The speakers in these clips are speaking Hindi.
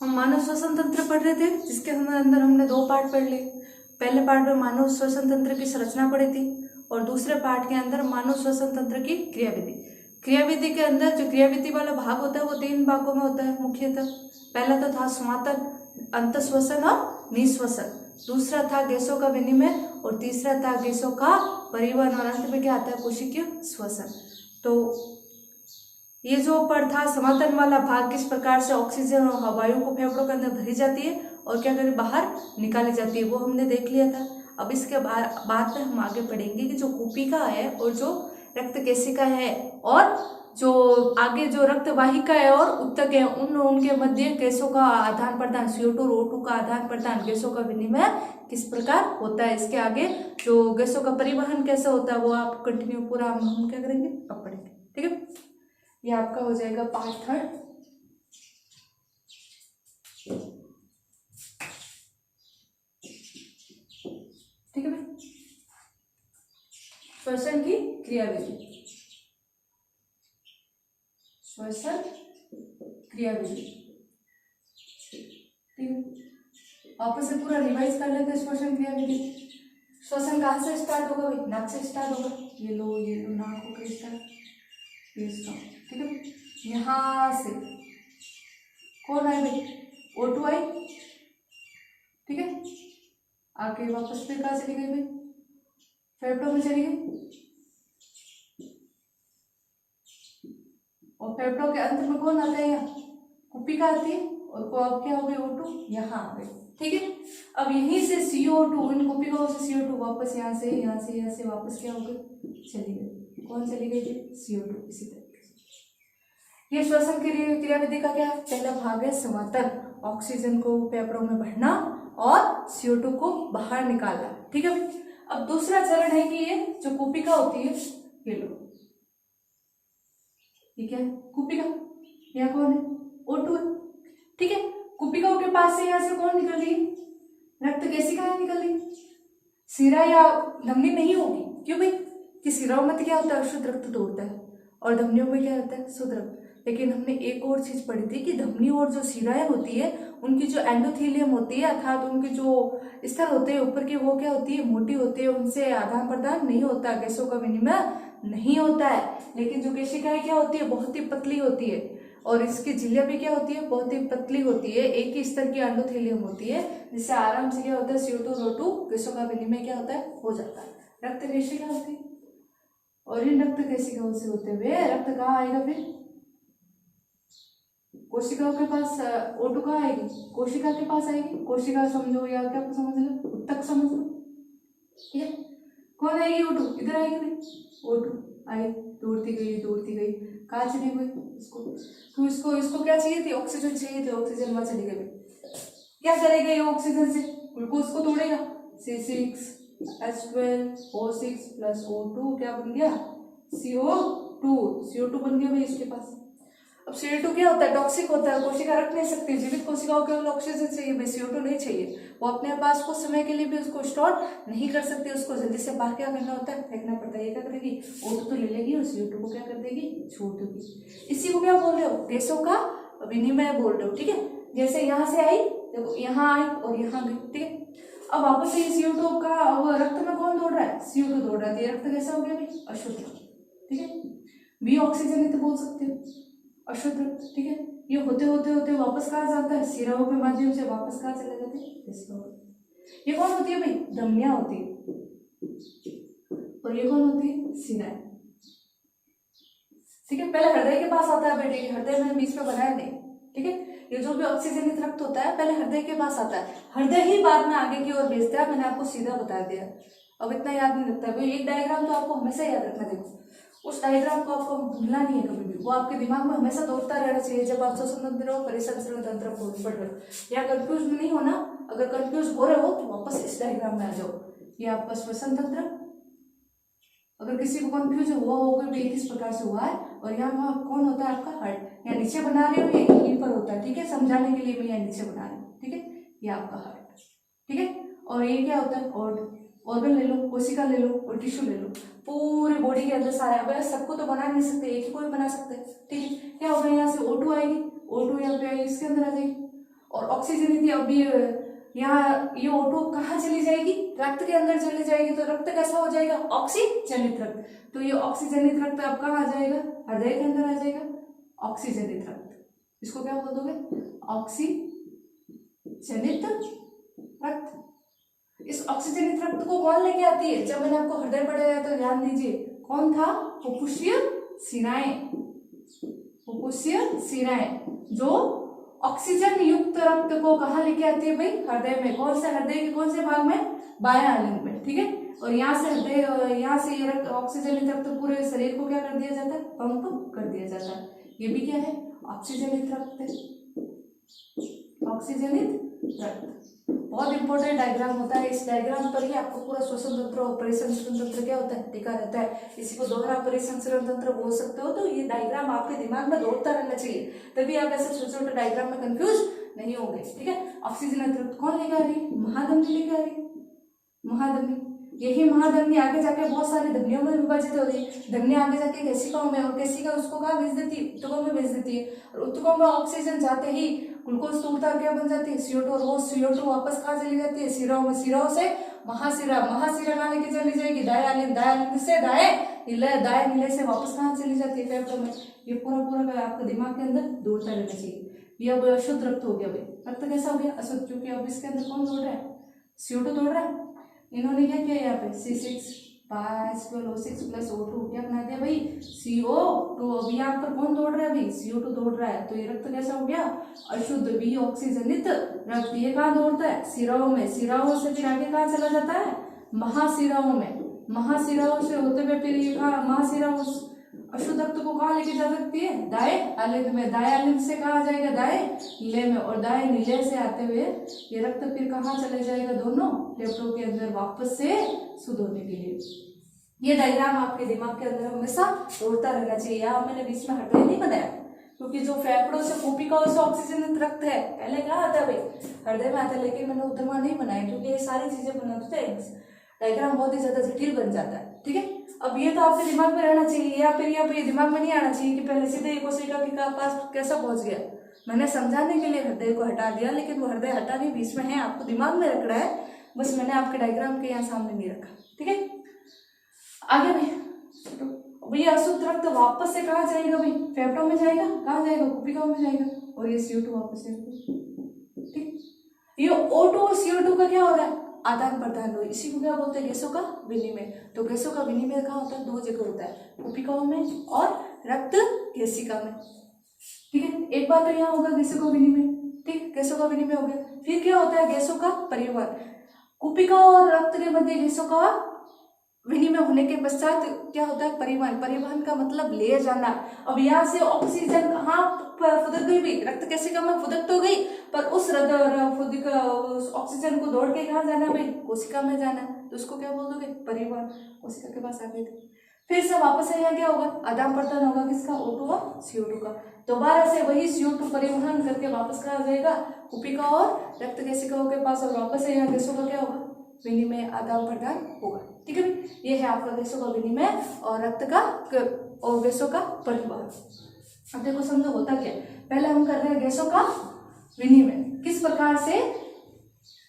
हम मानव श्वसन तंत्र पढ़ रहे थे, जिसके अंदर हमने 2 पार्ट पढ़ लिए। पहले पार्ट में मानव श्वसन तंत्र की संरचना पढ़ी थी और दूसरे पार्ट के अंदर मानव श्वसन तंत्र की क्रियाविधि। क्रियाविधि के अंदर जो क्रियाविधि वाला भाग होता है वो 3 भागों में होता है मुख्यतः। पहला तो था समातन, अंतःश्वसन और निःश्वसन। दूसरा था गैसों का विनिमय और तीसरा था गैसों का परिवहन और अंत में क्या आता है कोशिकीय श्वसन। तो ये जो पर था समातन वाला भाग किस प्रकार से ऑक्सीजन और वायु को फेफड़ों के अंदर भरी जाती है और क्या करें बाहर निकाली जाती है वो हमने देख लिया था। अब इसके बाद में हम आगे पढ़ेंगे कि जो कूपिका है और जो रक्त केशिका है और जो आगे जो रक्त वाहिका है और उत्तक है उनके मध्य गैसों का आदान प्रदान CO2 और O2 का आदान प्रदान गैसों का विनिमय किस प्रकार होता है। इसके आगे जो गैसों का परिवहन कैसे होता है वो आप कंटिन्यू पूरा हम क्या करेंगे अब पढ़ेंगे। ठीक है, ये आपका हो जाएगा पार्ट 3। ठीक है भाई, श्वसन की क्रियाविधि। श्वसन क्रियाविधि, ठीक है, वापस से पूरा रिवाइज कर लेते हैं। श्वसन क्रियाविधि, श्वसन कहाँ से स्टार्ट होगा भाई? नाक से स्टार्ट होगा। ये लो नाक होकर स्टार्ट, ठीक है। यहाँ से कौन आए भाई? O2 आई, ठीक है। आके वापस फिर कहाँ चली गई भाई? फेफड़ों में चली गई और फेफड़ों के अंत में कौन आता है? यहाँ कुपिका आती है और को अब क्या हो गई? O2 यहाँ आ गई, ठीक है। अब यहीं से CO2 इन कुपिकाओं से CO2 वापस यहाँ से वापस क्या हो गई? चली गई। कौन चली गई थी? CO2। इसी तरीके से ये श्वसन क्रियाविधि का क्या पहला भाग है? समातन, ऑक्सीजन को फेफड़ों में भरना और CO2 को बाहर निकालना, ठीक है। अब दूसरा चरण है कि ये जो कुपिका होती है, ये लो, ये क्या है? कुपिका। यहाँ कौन है? O2 है, ठीक है। कुपिकाओं के पास से यहाँ से कौन निकल रही? रक्त केशिकाएं निकल रही। सिरा या धमनी नहीं होगी, क्यों भाई? कि सिराओं में तो क्या होता है? शुद्ध रक्त दौड़ता है और धमनियों में क्या रहता है? शुद्ध रक्त। लेकिन हमने एक और चीज पढ़ी थी कि धमनी और जो सिराएं होती है उनकी जो एंडोथेलियम होती है अर्थात उनके जो स्तर होते हैं ऊपर की वो क्या होती है? मोटी होती है। उनसे आदान प्रदान नहीं होता, गैसों का विनिमय नहीं होता है। लेकिन जो केशिकाएं क्या होती है? बहुत ही पतली होती है और इसकी झिल्लियां भी क्या होती है? बहुत ही पतली होती है। एक ही स्तर की एंडोथेलियम होती है जिससे आराम से क्या होता है? CO2 और O2 गैसों का विनिमय क्या होता है? हो जाता है। रक्त केशिका होती है और इन रक्त केशिकाओं से होते हुए रक्त कहाँ आएगा फिर? कोशिकाओं के पास। O2 कहाँ आएगी? कोशिका के पास आएगी। कोशिका समझो या क्या समझ लो? उत्तक समझ लो, ठीक है। कौन आएगी? O2 इधर आएगी भाई। O2 आई, दौड़ती गई, कहाँ चली गई? इसको तो इसको क्या चाहिए थी? ऑक्सीजन चाहिए थी, ऑक्सीजन वहां चली गई। क्या करेगा ये ऑक्सीजन से? ग्लूकोज को तोड़ेगा। C6H12O6 + O2 क्या बन गया? CO2 बन गया भाई इसके पास। अब CO2 क्या होता है? टॉक्सिक होता है, कोशिका रख नहीं सकती। जीवित कोशिकाओं को केवल ऑक्सीजन चाहिए भाई, CO2 नहीं चाहिए। वो अपने पास कुछ समय के लिए भी उसको स्टोर नहीं कर सकती, उसको जल्दी से बाहर क्या करना होता है? फेंकना पड़ता है। ये क्या करेगी? O2 तो ले लेगी और CO2 को क्या कर देगी? छोड़ देगी। इसी को क्या बोल रहे हो? गैसों का विनिमय बोल रहे हो, ठीक है। जैसे यहाँ से आई, देखो यहाँ आई और यहाँ गई, ठीक है। अब वापस से CO2 का अब रक्त में कौन दौड़ रहा है? CO2 दौड़ रहा है। रक्त कैसा हो गया भाई? अशुद्ध, ठीक है। भी ऑक्सीजन ही तो बोल सकते हो, अशुद्ध रक्त, ठीक है। ये होते वापस कहाँ जाता है? सिराओं के माध्यम से वापस कहाँ चले जाते हैं? ये कौन होती है भाई? धमनियां होती है और ये कौन होती है? सिराएं, ठीक है। पहले हृदय के पास आता है बेटे, हृदय मैंने बीच में बनाया नहीं, ठीक है। ये जो भी ऑक्सीजनित रक्त होता है पहले हृदय के पास आता है, हृदय ही बाद में आगे की ओर भेजता है। मैंने आपको सीधा बता दिया, अब इतना याद नहीं रखता है। एक डायग्राम तो आपको हमेशा याद रखना। देखो उस डायग्राम को आपको भूलना नहीं है कभी भी, वो आपके दिमाग में हमेशा दौड़ता रहना चाहिए जब आप श्वसन तंत्र और परिसंचरण तंत्र पढ़ रहे हो या कंफ्यूज नहीं होना। अगर कंफ्यूज हो रहे हो तो वापस इस डायग्राम में आ जाओ। ये आपका श्वसन तंत्र, अगर किसी को कंफ्यूज हुआ होगा भी किस प्रकार से हुआ है। और यहाँ कौन होता है? आपका हार्ट। यहाँ नीचे बना रही हूँ, ये यहीं पर होता है, ठीक है। समझाने के लिए मैं यहाँ नीचे बना रही हूँ, ठीक है। ये आपका हार्ट, ठीक है। और ये क्या होता है? ऑर्गन ले लो, कोशिका ले लो और टिश्यू ले लो, पूरे बॉडी के अंदर सारे। अब सबको तो बना नहीं सकते, एक ही को ही बना सकते हैं, ठीक है। क्या होगा? यहाँ से O2 आएगी, O2 यहाँ पे आएगी, इसके अंदर आ जाएगी और ऑक्सीजन अब यहाँ ये O2 कहाँ चली जाएगी, रक्त के अंदर चली जाएगी, तो रक्त कैसा हो जाएगा, ऑक्सीजनित रक्त। तो ये ऑक्सीजनित रक्त अब कहाँ आ जाएगा, हृदय के अंदर आ जाएगा, ऑक्सीजनित रक्त। इसको क्या बोल दोगे, ऑक्सीजनित रक्त। इस ऑक्सीजनित रक्त को कौन लेके आती है, जब मैंने आपको हृदय पढ़ाया तो ध्यान दीजिए, कौन था, फुफ्फुसीय शिराएं, फुफ्फुसीय शिराएं जो ऑक्सीजन युक्त रक्त को कहाँ लेके आती है भाई, हृदय में। कौन से हृदय के कौन से भाग में, बायां आलिंग में, ठीक है। और यहाँ से हृदय, यहाँ से ये रक्त ऑक्सीजनित रक्त पूरे शरीर को क्या कर दिया जाता है, पंप कर दिया जाता है। ये भी क्या है, ऑक्सीजनित रक्त है, ऑक्सीजनित रक्त। बहुत इंपॉर्टेंट डायग्राम होता है, इस डायग्राम पर ही आपको पूरा श्वसन तंत्र और परिसंचरण तंत्र क्या होता है टिका रहता है। इसी को दोहरा परिसंचरण तंत्र बोल सकते हो। तो ये डायग्राम आपके दिमाग में दौड़ता रहना चाहिए, तभी आप ऐसे छोटे छोटे डायग्राम में कंफ्यूज नहीं होंगे, ठीक है। ऑक्सीजन तंत्र कौन लेकर आ रही है, महाधमनी लेकर आ रही है, महाधमनी। यही महाधमनी आगे जाके बहुत सारे धमनियों में विभाजित हो रही है। धमनी आगे जाके केशिकाओं में, और केशिका उसको कहाँ भेज देती है, ऊतकों में भेज देती है। और ऊतकों में ऑक्सीजन जाते ही ग्लूकोज तो उतार क्या बन जाती है, CO2, और वो CO2 वापस कहाँ चली जाती है, सिराओं में। सिराओं से महाशिरा, महाशिरा कहाँ लेके चली जाएगी, दायां, दायां से दाएं नीले से वापस कहाँ चली जाती है, फेफड़ों में। ये पूरा पूरा आपके दिमाग के अंदर दौड़ता रहना चाहिए। ये अब अशुद्ध रक्त हो गया भाई, रक्त कैसा हो गया, अशुद्ध, क्योंकि अब इसके अंदर कौन दौड़ रहा है, CO2 दौड़ रहा है। इन्होंने क्या किया यहाँ पे, C6H12O6 + O2 क्या बना दिया भाई, CO2। अब यहाँ पर कौन दौड़ रहा है भाई, CO2 दौड़ रहा है। तो ये रक्त कैसा हो गया, अशुद्ध भी ऑक्सीजनित रक्त। ये कहाँ दौड़ता है, सिराओं में। सिराओं से फिर आगे कहाँ चला जाता है, महाशिराओं में। महाशिराओं से होते हुए फिर ये कहाँ, महाशिराओं अशुद्ध रक्त को कहाँ लेके जा सकती है, दाएं आलिंग में। दाएं आलिंग से कहाँ आ जाएगा, दाएं नीले में। और दाएं नीले से आते हुए ये रक्त फिर कहाँ चले जाएगा, दोनों फेफड़ों के अंदर वापस से शुद्ध होने के लिए। ये डायग्राम आपके दिमाग के अंदर हमेशा दौड़ता रहना चाहिए। यहाँ मैंने बीच में हृदय नहीं बनाया, क्योंकि जो फेफड़ों से, कोशिकाओं से ऑक्सीजन रक्त है पहले कहाँ आता है भाई, हृदय में आता है। लेकिन मैंने उधर वहां नहीं बनाया, क्योंकि ये सारी चीजें बनाते थे डायग्राम बहुत ही ज्यादा जटिल बन जाता है, ठीक है। अब ये तो आपके दिमाग में रहना चाहिए, या फिर यहाँ पे ये दिमाग में नहीं आना चाहिए कि पहले सीधे कोशिका के पास कैसा पहुंच गया। मैंने समझाने के लिए हृदय को हटा दिया, लेकिन वो हृदय हटा नहीं, बीच में है, आपको दिमाग में रख रहा है, बस मैंने आपके डायग्राम के यहाँ सामने नहीं रखा, ठीक है। आगे भैया अशुद्ध रक्त वापस से कहाँ जाएगा भाई, फेफड़ों में जाएगा, कहाँ जाएगा, कोशिकाओं में जाएगा, और ये CO2 वापस जाएगा, ठीक। ये O2 और CO2 का क्या हो रहा है, आदान प्रदान हो। इसी को क्या बोलते हैं, गैसों का विनिमय। तो गैसों का विनिमय कहाँ होता है, दो जगह होता है, कोशिकाओं में और रक्त केशिका में, ठीक है। एक बार तो यहाँ होगा गैसों का विनिमय, ठीक, गैसों का विनिमय हो गया। फिर क्या होता है, गैसों का परिवहन। कोशिका और रक्त के मध्य गैसों का विनिमय होने के पश्चात क्या होता है, परिवहन। परिवहन का मतलब ले जाना। अब यहाँ से ऑक्सीजन कहाँ फुदक गई भी, रक्त केशिका में फुदक तो गई, पर उस ऑक्सीजन को दौड़ के कहाँ जाना भाई, कोशिका में जाना, तो उसको क्या बोल दोगे, परिवहन। कोशिका के पास आ गए थे, फिर से वापस से यहाँ क्या होगा, आदान प्रदान होगा, किसका, O2 और CO2 का। दोबारा से वही CO2 परिवहन करके वापस कहाँ जाएगा, कोशिका और रक्त केशिकाओं के पास, और वापस से यहाँ गैसों का क्या होगा, विनिमय, आदान प्रदान होगा, ठीक है। ये है आपका गैसों का विनिमय और रक्त का और गैसों का परिवहन। अब देखो समझो होता क्या, पहले हम कर रहे हैं गैसों का विनिमय, किस प्रकार से,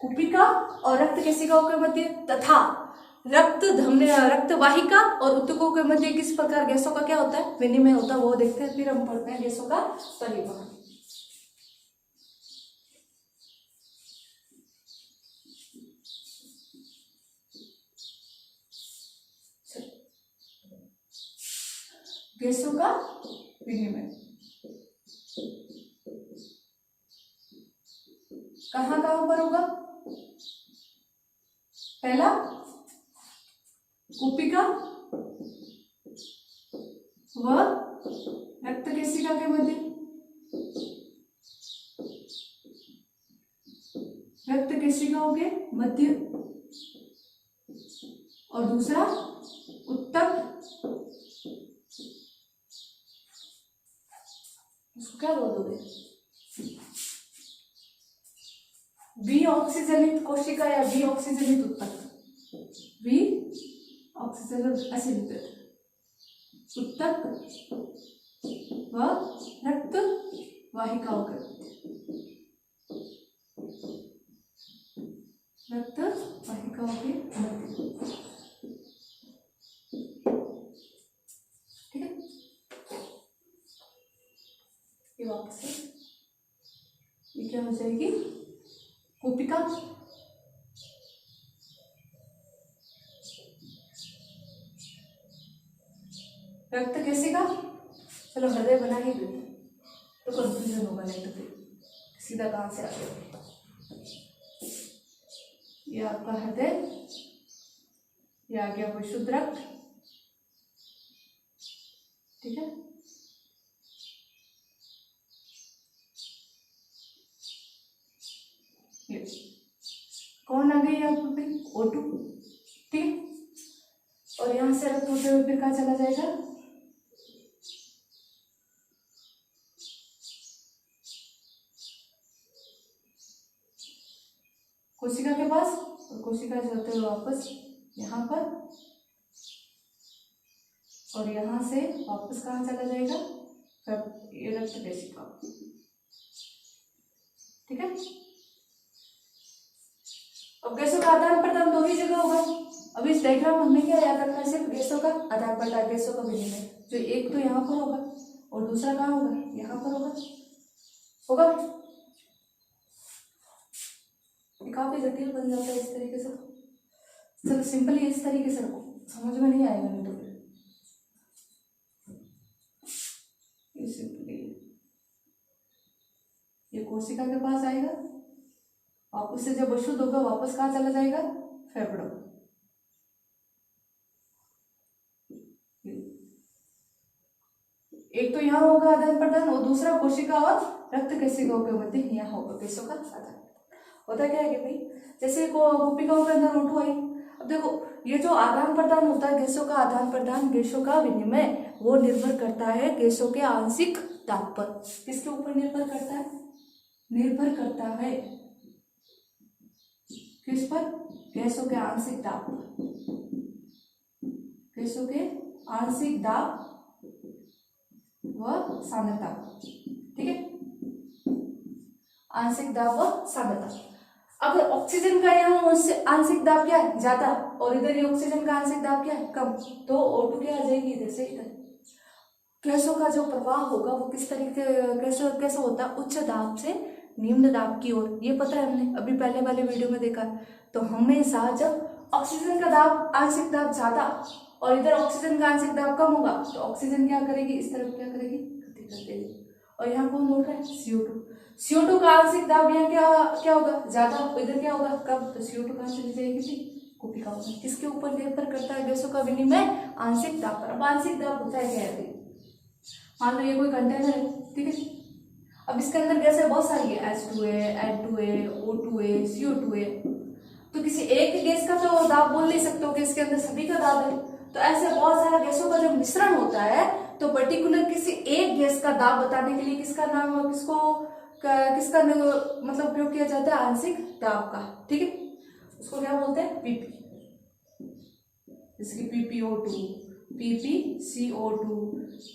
कोशिका और रक्त केशिकाओं के मध्य तथा रक्त वाहिका और ऊतकों के मध्य किस प्रकार गैसों का क्या होता है, विनिमय होता है, वो देखते हैं। फिर हम पढ़ते हैं गैसों का परिवहन। गैसों का विनिमय कहाँ कहाँ पर होगा, पहला कोशिका व रक्त केशिका के मध्य, रक्त केशिकाओं के मध्य, और दूसरा ऊतक, इसको क्या बोल दोगे, बी ऑक्सीजनित कोशिका या बी ऑक्सीजनित ऊतक, बी ऑक्सीजनित ऊतक व रक्त वाहिकाओं के, ये वापस से ये क्या हो जाएगी, कूपिका। रक्त केशिका, चलो हृदय बना ही देते तो कंफ्यूजन होगा, नहीं तो फिर सीधा कहाँ से आ गया। ये आपका हृदय, ये आ गया विशुद्ध रक्त, ठीक है। ये कौन आ गई यहाँ पे, O2, ठीक है। और यहाँ से रक्त होते हुए फिर कहाँ चला जाएगा, कोशिका के पास, और कोशिका से होते हुए वापस यहाँ पर, और यहाँ से वापस कहाँ चला जाएगा, ये रक्त केशिका, ठीक है। अब गैसों का आदान प्रदान दो ही जगह होगा। अब इस डायग्राम में हमें क्या याद रखना है, सिर्फ गैसों का आदान प्रदान, गैसों का विनिमय, जो एक तो यहाँ पर होगा और दूसरा कहाँ होगा, यहाँ पर होगा। काफी जटिल बन जाता है इस तरीके से। चलो सिंपली इस तरीके से रखो, समझ में नहीं आएगा नहीं तो फिर ये सिंपली ये कोशिका के पास आएगा, वापस से जब अशुद्ध होगा वापस कहाँ चला जाएगा, फेफड़ों। एक तो यहाँ होगा आदान प्रदान और दूसरा कोशिका और रक्त केशिकाओं के मध्य यहाँ होगा गैसों का आदान। होता क्या है कि भाई जैसे कोशिकाओं के अंदर O2 आई, अब देखो ये जो आदान प्रदान होता है गैसों का आदान प्रदान, गैसों का विनिमय, वो निर्भर करता है गैसों के आंशिक दाब पर। किसके ऊपर निर्भर करता है, निर्भर करता है किस पर, गैसों के आंशिक दाब पर, गैसों के आंशिक दाब व सांद्रता, ठीक है, आंशिक दाब व सांद्रता। अगर ऑक्सीजन का यहाँ आंशिक दाब क्या है, ज्यादा, और इधर ये ऑक्सीजन का आंशिक दाब क्या है, कम, तो O2 क्या आ जाएगी इधर से इधर। गैसों का जो प्रवाह होगा वो किस तरीके कैसा होता है, उच्च दाब से निम्न दाब की ओर, ये पता है हमने अभी पहले वाले वीडियो में देखा। तो हमेशा जब ऑक्सीजन का दाब आंशिक दाब ज्यादा और इधर ऑक्सीजन का आंशिक दाब कम होगा तो ऑक्सीजन क्या करेगी, इस तरफ क्या करेगी, गति कर देगी। और यहाँ कौन दौड़ रहा है, CO2। CO2 का आंशिक दाब यहाँ क्या होगा, ज्यादा, इधर क्या होगा, कम, तो CO2 कहाँ चली जाएगी थी, कोशिकाओं में। किसके ऊपर निर्भर करता है गैसों का विनिमय, आंशिक दाब पर। अब आंशिक दाब होता है क्या है, मान लो ये कोई कंटेनर है, ठीक है। अब इसके अंदर गैसें बहुत सारी है, H2A, N2A, O2A, CO2A। तो किसी एक गैस का तो दाब बोल नहीं सकते हो कि इसके अंदर सभी का दाब है। तो ऐसे बहुत सारा गैसों का जब मिश्रण होता है तो पर्टिकुलर किसी एक गैस का दाब बताने के लिए किसका मतलब उपयोग किया जाता है, आंशिक दाब का, ठीक है। उसको क्या बोलते हैं, PP, जैसे कि PPO2, PPCO2,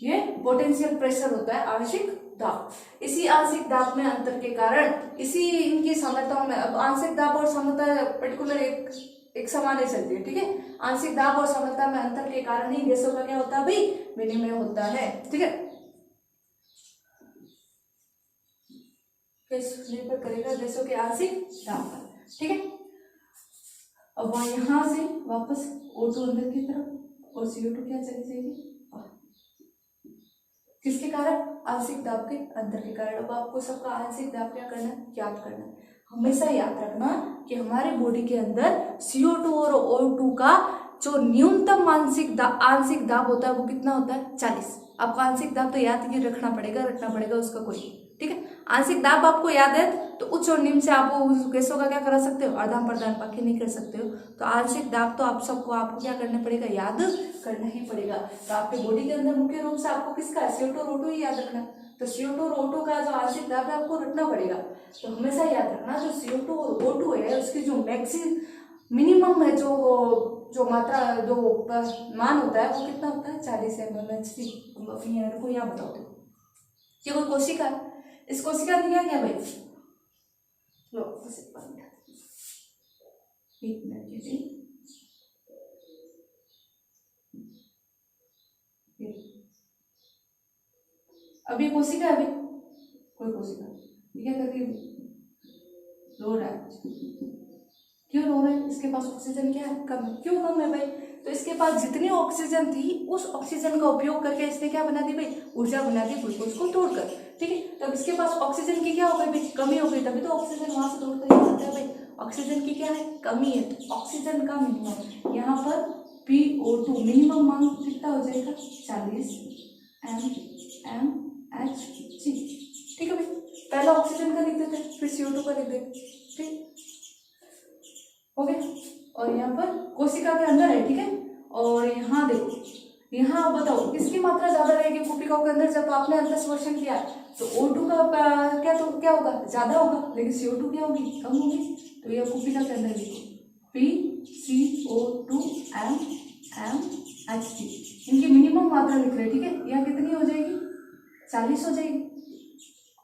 ये पोटेंशियल प्रेशर होता है, आंशिक दाब। इसी आंशिक दाब में अंतर के कारण इसी इनकी सांद्रताओं में, अब आंशिक दाब और सांद्रता पर्टिकुलर एक समान ही चलती है, ठीक है। आंशिक दाब और सांद्रता में अंतर के कारण ही गैसों का क्या होता है भाई, विनिमय होता है, ठीक है। निर्भर करेगा गैसों के आंशिक दाब पर, ठीक है। अब वहां यहां से वापस O2 अंदर की तरफ और CO2 क्या चली जाएगी, किसके कारण, आंशिक दाब के अंतर के कारण। अब आपको सबका आंशिक दाब क्या करना है, याद करना है। हमेशा याद रखना कि हमारे बॉडी के अंदर CO2 और O2 का जो न्यूनतम आंशिक दाब होता है वो कितना होता है, 40। आपको आंशिक दाब तो याद ही रखना पड़ेगा उसका कोई, ठीक है। आंशिक दाब आपको याद है तो उच्च और निम्न से आप गैसों का क्या करा सकते हो, आदान प्रदान, बाकी नहीं कर सकते हो। तो आंशिक दाब तो आपको क्या करना पड़ेगा, याद करना ही पड़ेगा। तो आपके बॉडी के अंदर मुख्य रूप से आपको किसका, CO2 और O2 ही याद रखना। तो CO2 और O2 का जो आंशिक दाब है आपको रखना पड़ेगा। तो हमेशा याद रखना जो CO2 और O2 है उसकी जो मिनिमम है, जो मात्रा, जो मान होता है वो कितना होता है, 40 mmHg। को यहाँ बताओ, ये कोई कोशिका है, इस कोशिका ने क्या किया भाई, लो एक मिनट, अभी कोशिका है, अभी कोई कोशिका, ये क्या कर रही है, रो रहा है। क्यों रो रहा है, इसके पास ऑक्सीजन क्या है, कम है। क्यों कम है भाई, तो इसके पास जितनी ऑक्सीजन थी उस ऑक्सीजन का उपयोग करके इसने क्या बना दी भाई, ऊर्जा बना दी ग्लूकोज को तोड़कर। ठीक है, तब इसके पास ऑक्सीजन की क्या हो गई भाई, कमी हो गई, तभी तो ऑक्सीजन वहां से तोड़कर ही आता है भाई। ऑक्सीजन की क्या है, कमी है, तो ऑक्सीजन का मिनिमम यहाँ पर PO2 मिनिमम मांग कितना हो जाएगा, 40 mmHg। ठीक है भाई, पहला ऑक्सीजन का लिख देते हैं, फिर CO2 का लिख देते। ठीक हो गया, और यहाँ पर कोशिका के अंदर है। ठीक है, और यहाँ देखो, यहाँ बताओ किसकी मात्रा ज्यादा रहेगी कोशिकाओं के अंदर, जब आपने अंतःस्वर्षण किया तो O2 का क्या होगा, ज्यादा होगा, लेकिन CO2 क्या होगी, कम होगी। तो ये कोशिका के अंदर लिखो PCO2 mmHg, इनकी मिनिमम मात्रा लिख रहे हैं। ठीक है, यहाँ कितनी हो जाएगी, 40 हो जाएगी,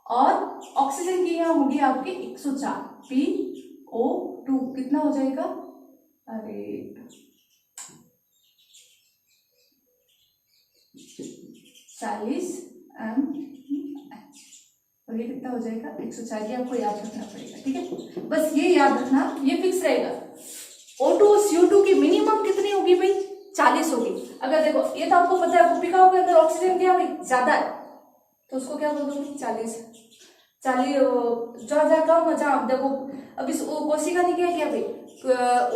और ऑक्सीजन की यहाँ होगी आपकी 104, PO2 कितना हो जाएगा, अरे 40 mmH, और ये कितना हो जाएगा, 104। ये आपको याद रखना पड़ेगा। ठीक है, बस ये याद रखना, ये फिक्स रहेगा। O2 और CO2 की मिनिमम कितनी होगी भाई, 40 होगी। अगर देखो, ये तो आपको पता है कोशिकाओं के अंदर ऑक्सीजन क्या भाई, ज्यादा है, तो उसको क्या बोल दोगे, 40 जहाँ कम, जहाँ देखो अब इस कोशिका ने क्या किया भाई,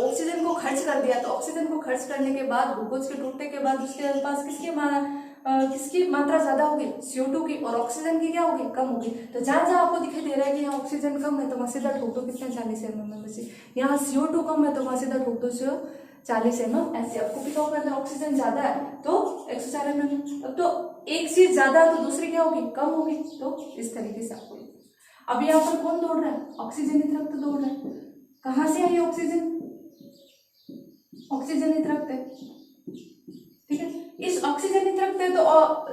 ऑक्सीजन को खर्च कर दिया, तो ऑक्सीजन को खर्च करने के बाद, ग्लूकोज के टूटने के बाद उसके पास किसकी मात्रा ज्यादा होगी, CO2 की, और ऑक्सीजन की क्या होगी, कम होगी। तो जहाँ जहाँ आपको दिखाई दे रहा है कि यहाँ ऑक्सीजन कम है, तो वहां सीधा ठोक दो कितना, 40 mm से। यहाँ CO2 कम है, तो वहां सीधा ठोक दो 40 mm ऐसे। अब कोशिकाओं के अंदर ऑक्सीजन ज्यादा है तो 104 mm। अब तो एक चीज ज्यादा है तो दूसरी क्या होगी, कम होगी। तो इस तरीके से आपको, अब यहाँ पर कौन दौड़ रहा है, ऑक्सीजनित रक्त दौड़ रहा है। कहाँ से आई ऑक्सीजन, ऑक्सीजनित रक्त है। ठीक है, इस ऑक्सीजनित रक्त है तो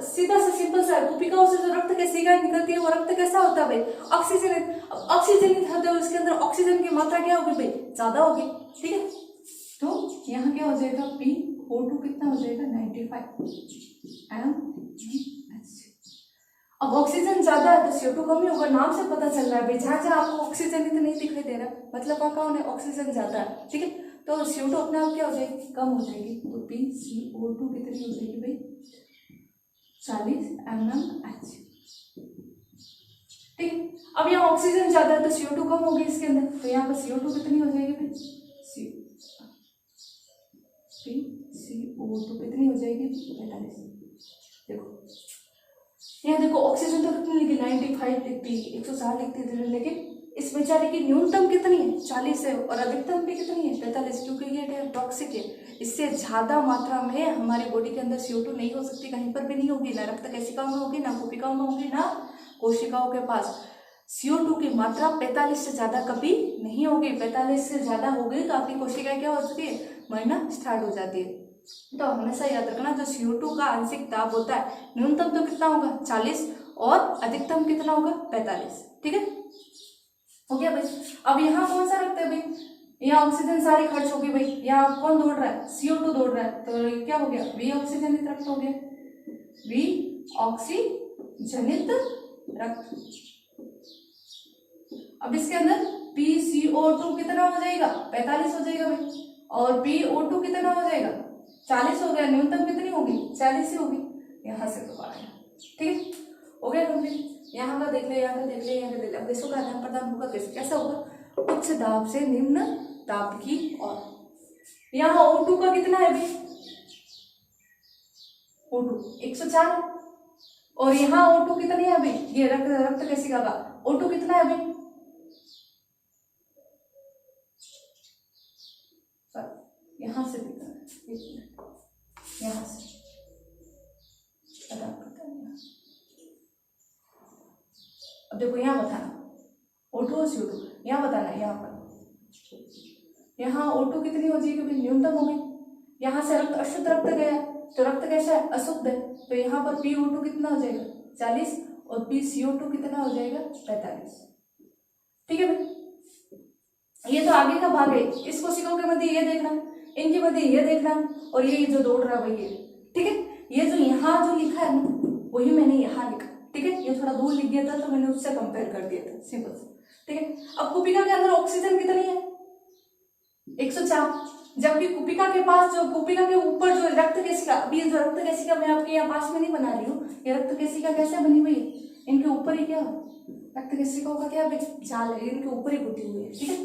सीधा सा सिंपल सा कोशिकाओं से जो रक्त की सिगारेट निकलती है वो रक्त कैसा होता है भाई, ऑक्सीजनित। ऑक्सीजनित होता है उसके अंदर ऑक्सीजन की मात्रा क्या होगी भाई, ज्यादा होगी। ठीक है, तो यहाँ क्या हो जाएगा, PO2 कितना हो जाएगा, 95 mmHg। अब ऑक्सीजन ज्यादा है तो CO2 कम ही होगा, नाम से पता चल रहा है भाई। जहाँ जहाँ आपको ऑक्सीजन ही तो नहीं दिखाई दे रहा, मतलब वहाँ कौन है, ऑक्सीजन ज्यादा है। ठीक है, तो CO2 अपने आप क्या हो जाएगी, कम हो जाएगी। तो PCO2 कितनी हो जाएगी भाई, 40 mmHg। ठीक है, अब यहाँ ऑक्सीजन ज्यादा है तो CO2 कम होगी इसके अंदर, तो यहाँ पर CO2 कितनी हो जाएगी भाई, PCO2 कितनी हो जाएगी, 45। देखो यहाँ देखो, ऑक्सीजन तो कितनी लिखी, 95 लिखती, 104 लिखती थी, लेकिन इस बेचारे की न्यूनतम कितनी है, 40 है, और अधिकतम भी कितनी है, 45, क्योंकि ये टॉक्सिक है। इससे ज्यादा मात्रा में हमारी बॉडी के अंदर CO2 नहीं हो सकती, कहीं पर भी नहीं होगी, ना रक्त कोशिकाओं में होगी, ना कोशिकाओं में होगी, ना कोशिकाओं के पास। CO2 की मात्रा 45 से ज्यादा कभी नहीं होगी। 45 से ज्यादा हो गई तो आपकी कोशिकाएं क्या हो जाती है, मरना स्टार्ट हो जाती है। तो हमेशा याद रखना, जो CO2 का आंशिक दाब होता है न्यूनतम तो कितना होगा, 40, और अधिकतम कितना होगा, 45। ठीक है, हो गया भाई। अब यहाँ कौन सा रखते हैं भाई, यहाँ ऑक्सीजन सारी खर्च होगी भाई, यहाँ कौन दौड़ रहा है, CO2 दौड़ रहा है, तो क्या हो गया, वी ऑक्सीजनित रक्त हो गया, वी ऑक्सीजनित रक्त। अब इसके अंदर PCO2 कितना हो जाएगा, 45 हो जाएगा भाई, और PO2 कितना हो जाएगा, 40 हो गया। न्यूनतम कितनी होगी, 40 ही होगी। यहाँ से दोबारा, ठीक है, हो गया कंप्लीट। यहाँ का देख ले, यहाँ का देख ले, यहाँ का देख ले। अब गैसों का आदान प्रदान होगा कैसा होगा, उच्च दाब से निम्न दाब की ओर। यहाँ O2 का कितना है भाई, O2 104, और यहाँ O2 कितनी है भाई, ये रक्त कोशिका का O2 कितना है भाई, यहाँ से यहाँ से अब देखो, यहाँ बताना O2 और CO2, यहाँ बताना है। यहाँ पर यहाँ O2 कितनी हो जाएगी भाई, न्यूनतम हो गई। यहाँ से रक्त अशुद्ध रक्त गया, तो रक्त कैसा है, अशुद्ध है, तो यहाँ पर PO2 कितना हो जाएगा, 40, और PCO2 कितना हो जाएगा, 45। ठीक है भाई, ये तो आगे का भाग है। इस कोशिकाओं के मध्य ये देखना, इनके मध्य ये देखना, और ये जो दौड़ रहा है वही है। ठीक है, ये जो यहाँ जो लिखा है ना, वही मैंने यहाँ लिखा। ठीक है, ये थोड़ा दूर लिख दिया था तो मैंने उससे कंपेयर कर दिया था, सिंपल सा। ठीक है, अब कुपिका के अंदर ऑक्सीजन कितनी है? 104, जबकि कुपिका के पास जो कुपिका के ऊपर जो रक्त केशिका, अभी जो रक्त केशिका मैं आपके यहाँ पास में नहीं बना रही हूँ, ये रक्त केशिका कैसे बनी हुई है, इनके ऊपर ही क्या रक्त केशिकाओं का क्या जाल है, इनके ऊपर ही घुटी हुई है। ठीक है,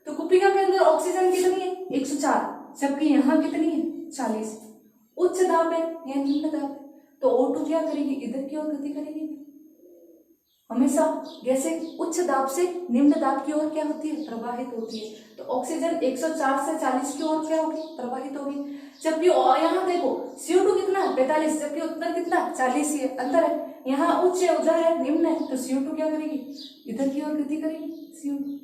तो कुपिका के अंदर ऑक्सीजन कितनी है? 104, जबकि यहाँ कितनी है? 40। उच्च दाब है या निम्न दाब है, तो O2 क्या करेगी? इधर की ओर गति करेगी। हमेशा गैसें उच्च दाब से निम्न दाब की ओर क्या होती है? प्रवाहित होती है। तो ऑक्सीजन 104 से 40 की ओर क्या होगी? प्रवाहित होगी। जबकि यहाँ देखो CO2 कितना है? 45, जबकि उत्तर कितना? 40 ही है, अंतर है। यहाँ उच्च है, उधर है निम्न है, तो CO2 क्या करेगी? इधर की ओर गति करेगी। CO2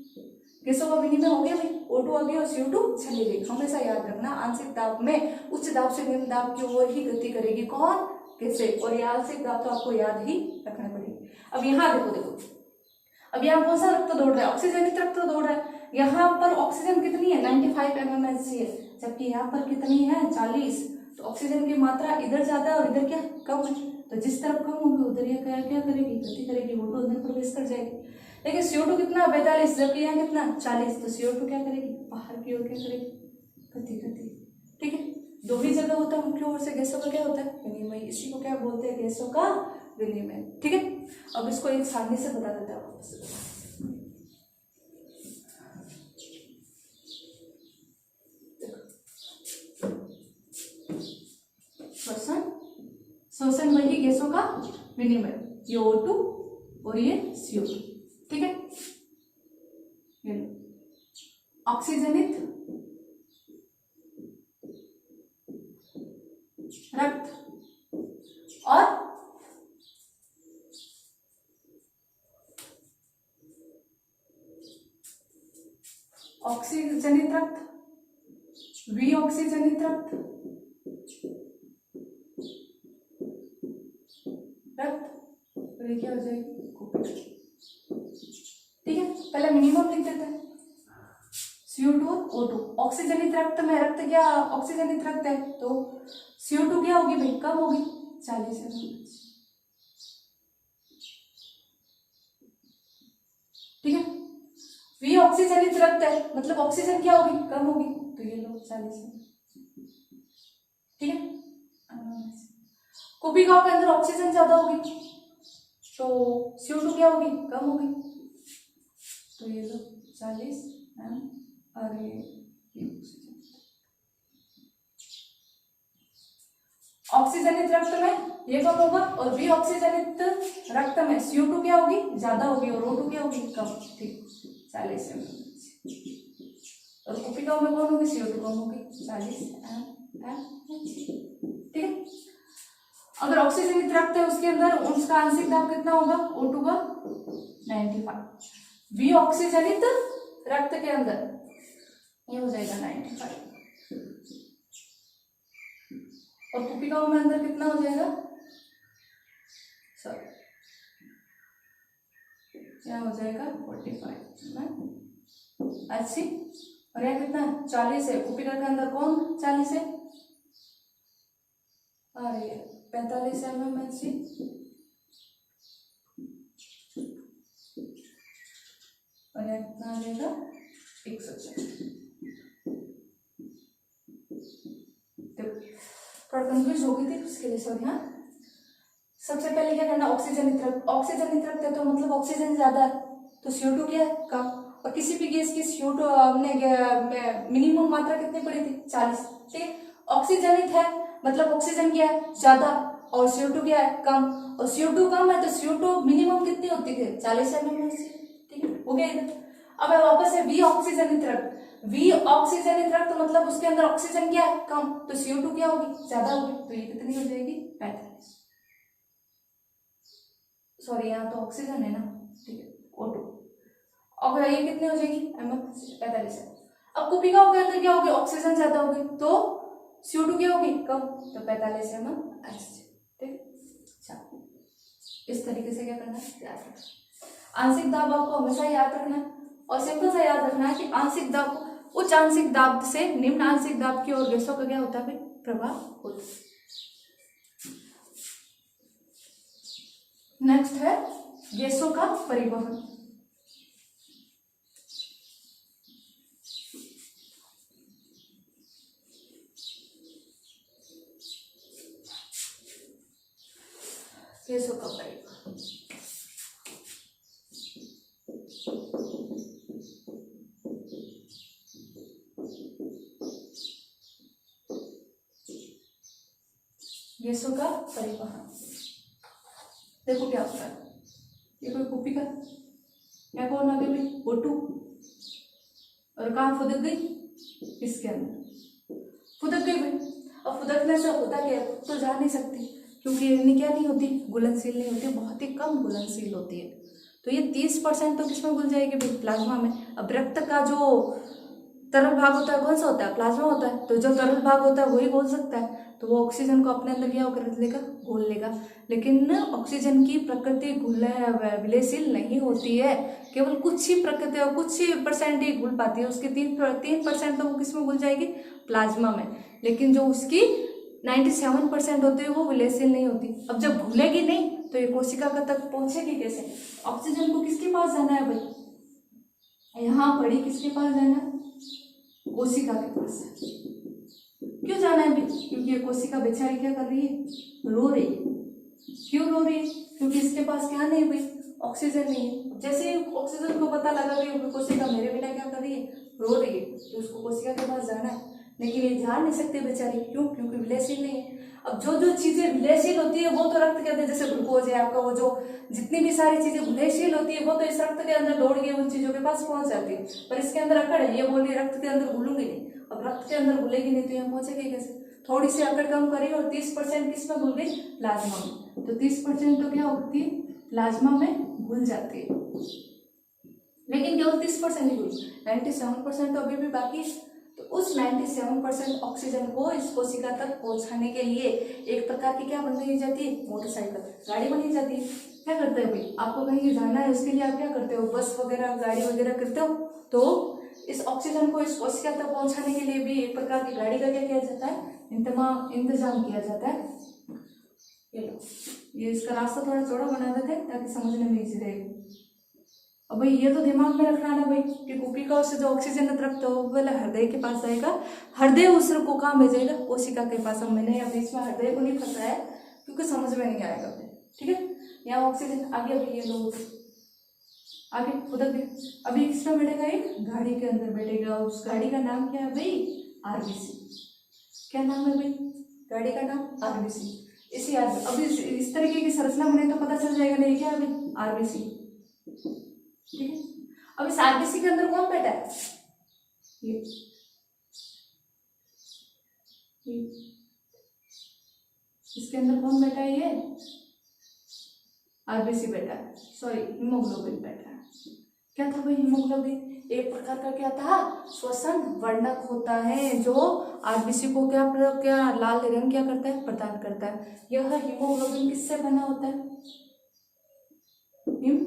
गैसों का विनिमय हो गया भाई, O2 आ गया और CO2 चली गई। हमेशा याद रखना आंशिक दाब में उच्च दाब से निम्न दाब की ओर ही गति करेगी कौन? गैसें। और ये आंशिक दाब तो आपको याद ही रखना पड़ेगी। अब यहाँ देखो, अब यहाँ कौन सा रक्त दौड़ रहा है? ऑक्सीजनित रक्त दौड़ रहा है। यहाँ पर ऑक्सीजन कितनी है? 95 mmHg है, जबकि यहाँ पर कितनी है? 40। तो ऑक्सीजन की मात्रा इधर ज्यादा और इधर क्या कम है, तो जिस तरफ कम होगी उधर ये क्या करेगी? गति करेगी, O2 अंदर प्रवेश कर जाएगी। लेकिन CO2 कितना? 42, जबकि यहाँ कितना? 40। तो CO2 क्या करेगी? बाहर की ओर क्या करेगी? गति करती है। ठीक है, दो ही जगह होता है मुख्य ओर से गैसों का क्या होता है? विनिमय। इसी को क्या बोलते हैं? गैसों का विनिमय। ठीक है, अब इसको एक सारणी से बता देते हैं वापस। श्वसन वही गैसों का विनिमय, ये O2 और ये CO2। ठीक है, ऑक्सीजनित रक्त और ऑक्सीजनित रक्त, विऑक्सीजनित रक्त, और ये क्या हो जाएगी? ठीक है, पहले मिनिमम लिख देते हैं, CO2 और O2। ऑक्सीजनित रक्त में रक्त क्या ऑक्सीजनित रक्त है, तो CO2 क्या होगी भाई? कम होगी, 40 mmHg। ठीक है, वी ऑक्सीजनित रक्त है, मतलब ऑक्सीजन क्या होगी? कम होगी, तो ये लो 40 है। ठीक है, कुपिकाओं के अंदर ऑक्सीजन ज्यादा होगी, तो CO2 क्या होगी? कम होगी, तो ये लो 40 और ये ऑक्सीजनित रक्त में ये कम होगा, और वी ऑक्सीजनित रक्त में CO2 क्या होगी? ज्यादा होगी, और O2 क्या होगी? कम। ठीक, 40 mmHg। और कुपिकाओं में कौन होगी? CO2 कम होगी, 40 mmHg। ठीक है, अगर ऑक्सीजनित रक्त है उसके अंदर उसका आंशिक दाब कितना होगा? O2 का 95। वी ऑक्सीजनित रक्त के अंदर ये हो जाएगा 95, और कुपिकाओं में अंदर कितना हो जाएगा? सॉरी, यहाँ हो जाएगा 45 80, और यहाँ कितना? 40 है। कुपिका के अंदर कौन 40 है? और ये 45 mmHg, और यहाँ कितना आ जाएगा? 104। थोड़ा कंफ्यूज हो गई थी उसके लिए, सॉरी। हाँ, सबसे पहले क्या करना? ऑक्सीजनित रक्त, ऑक्सीजनित रक्त है तो मतलब ऑक्सीजन ज्यादा है, तो CO2 क्या है? कम। और किसी भी गैस की CO2 हमने मिनिमम मात्रा कितनी पड़ी थी? 40। ठीक है, ऑक्सीजनित है मतलब ऑक्सीजन क्या है? ज्यादा, और CO2 क्या है? कम। और CO2 कम है तो CO2 मिनिमम कितनी होती थी? 40 mmHg। ठीक है, हो गया इधर। अब वापस है वी ऑक्सीजनित रक्त, वी ऑक्सीजनित रक्त मतलब उसके अंदर ऑक्सीजन क्या है? कम, तो CO2 क्या होगी? ज्यादा होगी, तो ये कितनी हो जाएगी? 45। सॉरी, यहाँ तो ऑक्सीजन है ना। ठीक है, O2, और ये कितनी हो जाएगी? 45 है। अब कुपिकाओं के अंदर क्या होगी? ऑक्सीजन ज्यादा होगी, तो CO2 क्या होगी? कम, तो 45 mmHg। ठीक, अच्छा, इस तरीके से क्या करना है? याद रखना। आंशिक दाब आपको हमेशा याद रखना है, और सिंपल सा याद रखना है कि आंशिक दाब उच्च आंशिक दाब से निम्न आंशिक दाब की ओर गैसों का क्या होता है? प्रभाव होता है। नेक्स्ट है गैसों का परिवहन। गैसों का परिवहन, गैसों का परिवहन। देखो क्या होता है, ये कोई कॉपी का क्या कौन आ गया भाई, O2, और कहाँ फुदक गई, इसके अंदर फुदक गई भाई। अब फुदकने से होता क्या है, तो जा नहीं सकती क्योंकि ये क्या नहीं होती, घुलनशील नहीं होती, बहुत ही कम घुलनशील होती है। तो ये 30% तो किसमें घुल जाएगी भाई, प्लाज्मा में। अब रक्त का जो तरल भाग होता है कौन सा होता है, प्लाज्मा होता है, तो जो तरल भाग होता है वही घोल सकता है, तो वो ऑक्सीजन को अपने अंदर क्या कर लेगा, घोल लेगा। लेकिन ऑक्सीजन की प्रकृति विलयशील नहीं होती है, केवल कुछ ही प्रकृति और कुछ ही परसेंट ही घुल पाती है, उसके 3% तो वो किसमें घुल जाएगी, प्लाज्मा में। लेकिन जो उसकी 97% होती है वो विलयशील नहीं होती। अब जब घुलेगी नहीं तो ये कोशिका का तक पहुंचेगी कैसे, ऑक्सीजन को किसके पास जाना है भाई, यहाँ पड़ी किसके पास जाना है, कोशिका के पास। क्यों जाना है भाई, क्योंकि ये कोशिका बेचारी क्या कर रही है, रो रही है। क्यों रो रही है, क्योंकि इसके पास क्या नहीं भाई, ऑक्सीजन नहीं है। जैसे ही ऑक्सीजन को पता लगा कि कोशिका मेरे बिना क्या कर रही है, रो रही है, तो उसको कोशिका के पास जाना है, लेकिन ये जा नहीं सकते बेचारी। क्यों, क्योंकि विलयशील नहीं है। अब जो जो चीजें विलयशील होती है वो तो रक्त के अंदर, जैसे ग्लूकोज है आपका, वो जो जितनी भी सारी चीजें विलयशील होती है वो तो इस रक्त के अंदर दौड़ के उन चीजों के पास पहुंच जाती है। पर इसके अंदर अकड़ है, ये बोल रही रक्त के अंदर घुलूंगी नहीं। अब रक्त के अंदर घुलेगी नहीं तो यहाँ पहुंचेगी कैसे, थोड़ी सी अकड़ कम करी और 30% किस में घुल गई, प्लाज्मा में। तो 30% तो क्या होती है, प्लाज्मा में घुल जाती है। लेकिन केवल 30% ही घुली, 97% तो अभी भी बाकी है। तो उस 97% ऑक्सीजन को इस कोशिका तक पहुंचाने के लिए एक प्रकार की क्या बनाई जाती है, मोटरसाइकिल, गाड़ी बनाई जाती है। क्या करते हैं भाई, आपको कहीं जाना है उसके लिए आप क्या करते हो, बस वगैरह गाड़ी वगैरह करते हो। तो इस ऑक्सीजन को इस कोशिका तक पहुंचाने के लिए भी एक प्रकार की गाड़ी का क्या किया जाता है, इंतजाम किया जाता है। ये लो, ये इसका रास्ता थोड़ा चौड़ा बना देते हैं ताकि समझने में इजी रहेगा। अब भाई ये तो दिमाग में रखना ना भाई कि कोशिका से जो ऑक्सीजन रक्त हो वो पहले हृदय के पास जाएगा, हृदय उस को कहाँ भेजेगा, कोशिका के पास। अब मैंने यहाँ बीच में हृदय को नहीं फंसाया क्योंकि समझ में नहीं आएगा फिर, ठीक है। यहाँ ऑक्सीजन आगे, अभी ये लोग आगे उधर भी, अभी किसमें बैठेगा, एक गाड़ी के अंदर बैठेगा। उस गाड़ी का नाम क्या है भाई, आरबीसी। क्या नाम है भाई, गाड़ी का नाम आरबीसी। इसी अभी इस तरीके की संरचना बने तो पता चल जाएगा नहीं क्या अभी, आरबीसी, ठीक है। अब इस आरबीसी के अंदर कौन बैठा है, ये इसके अंदर कौन बैठा है, ये आरबीसी बैठा है, सॉरी हीमोग्लोबिन बैठा है। क्या था भाई, हीमोग्लोबिन एक प्रकार का क्या था, श्वसन वर्णक होता है, जो आरबीसी को क्या लाल रंग क्या करता है, प्रदान करता है। यह हीमोग्लोबिन किससे बना होता है, हिम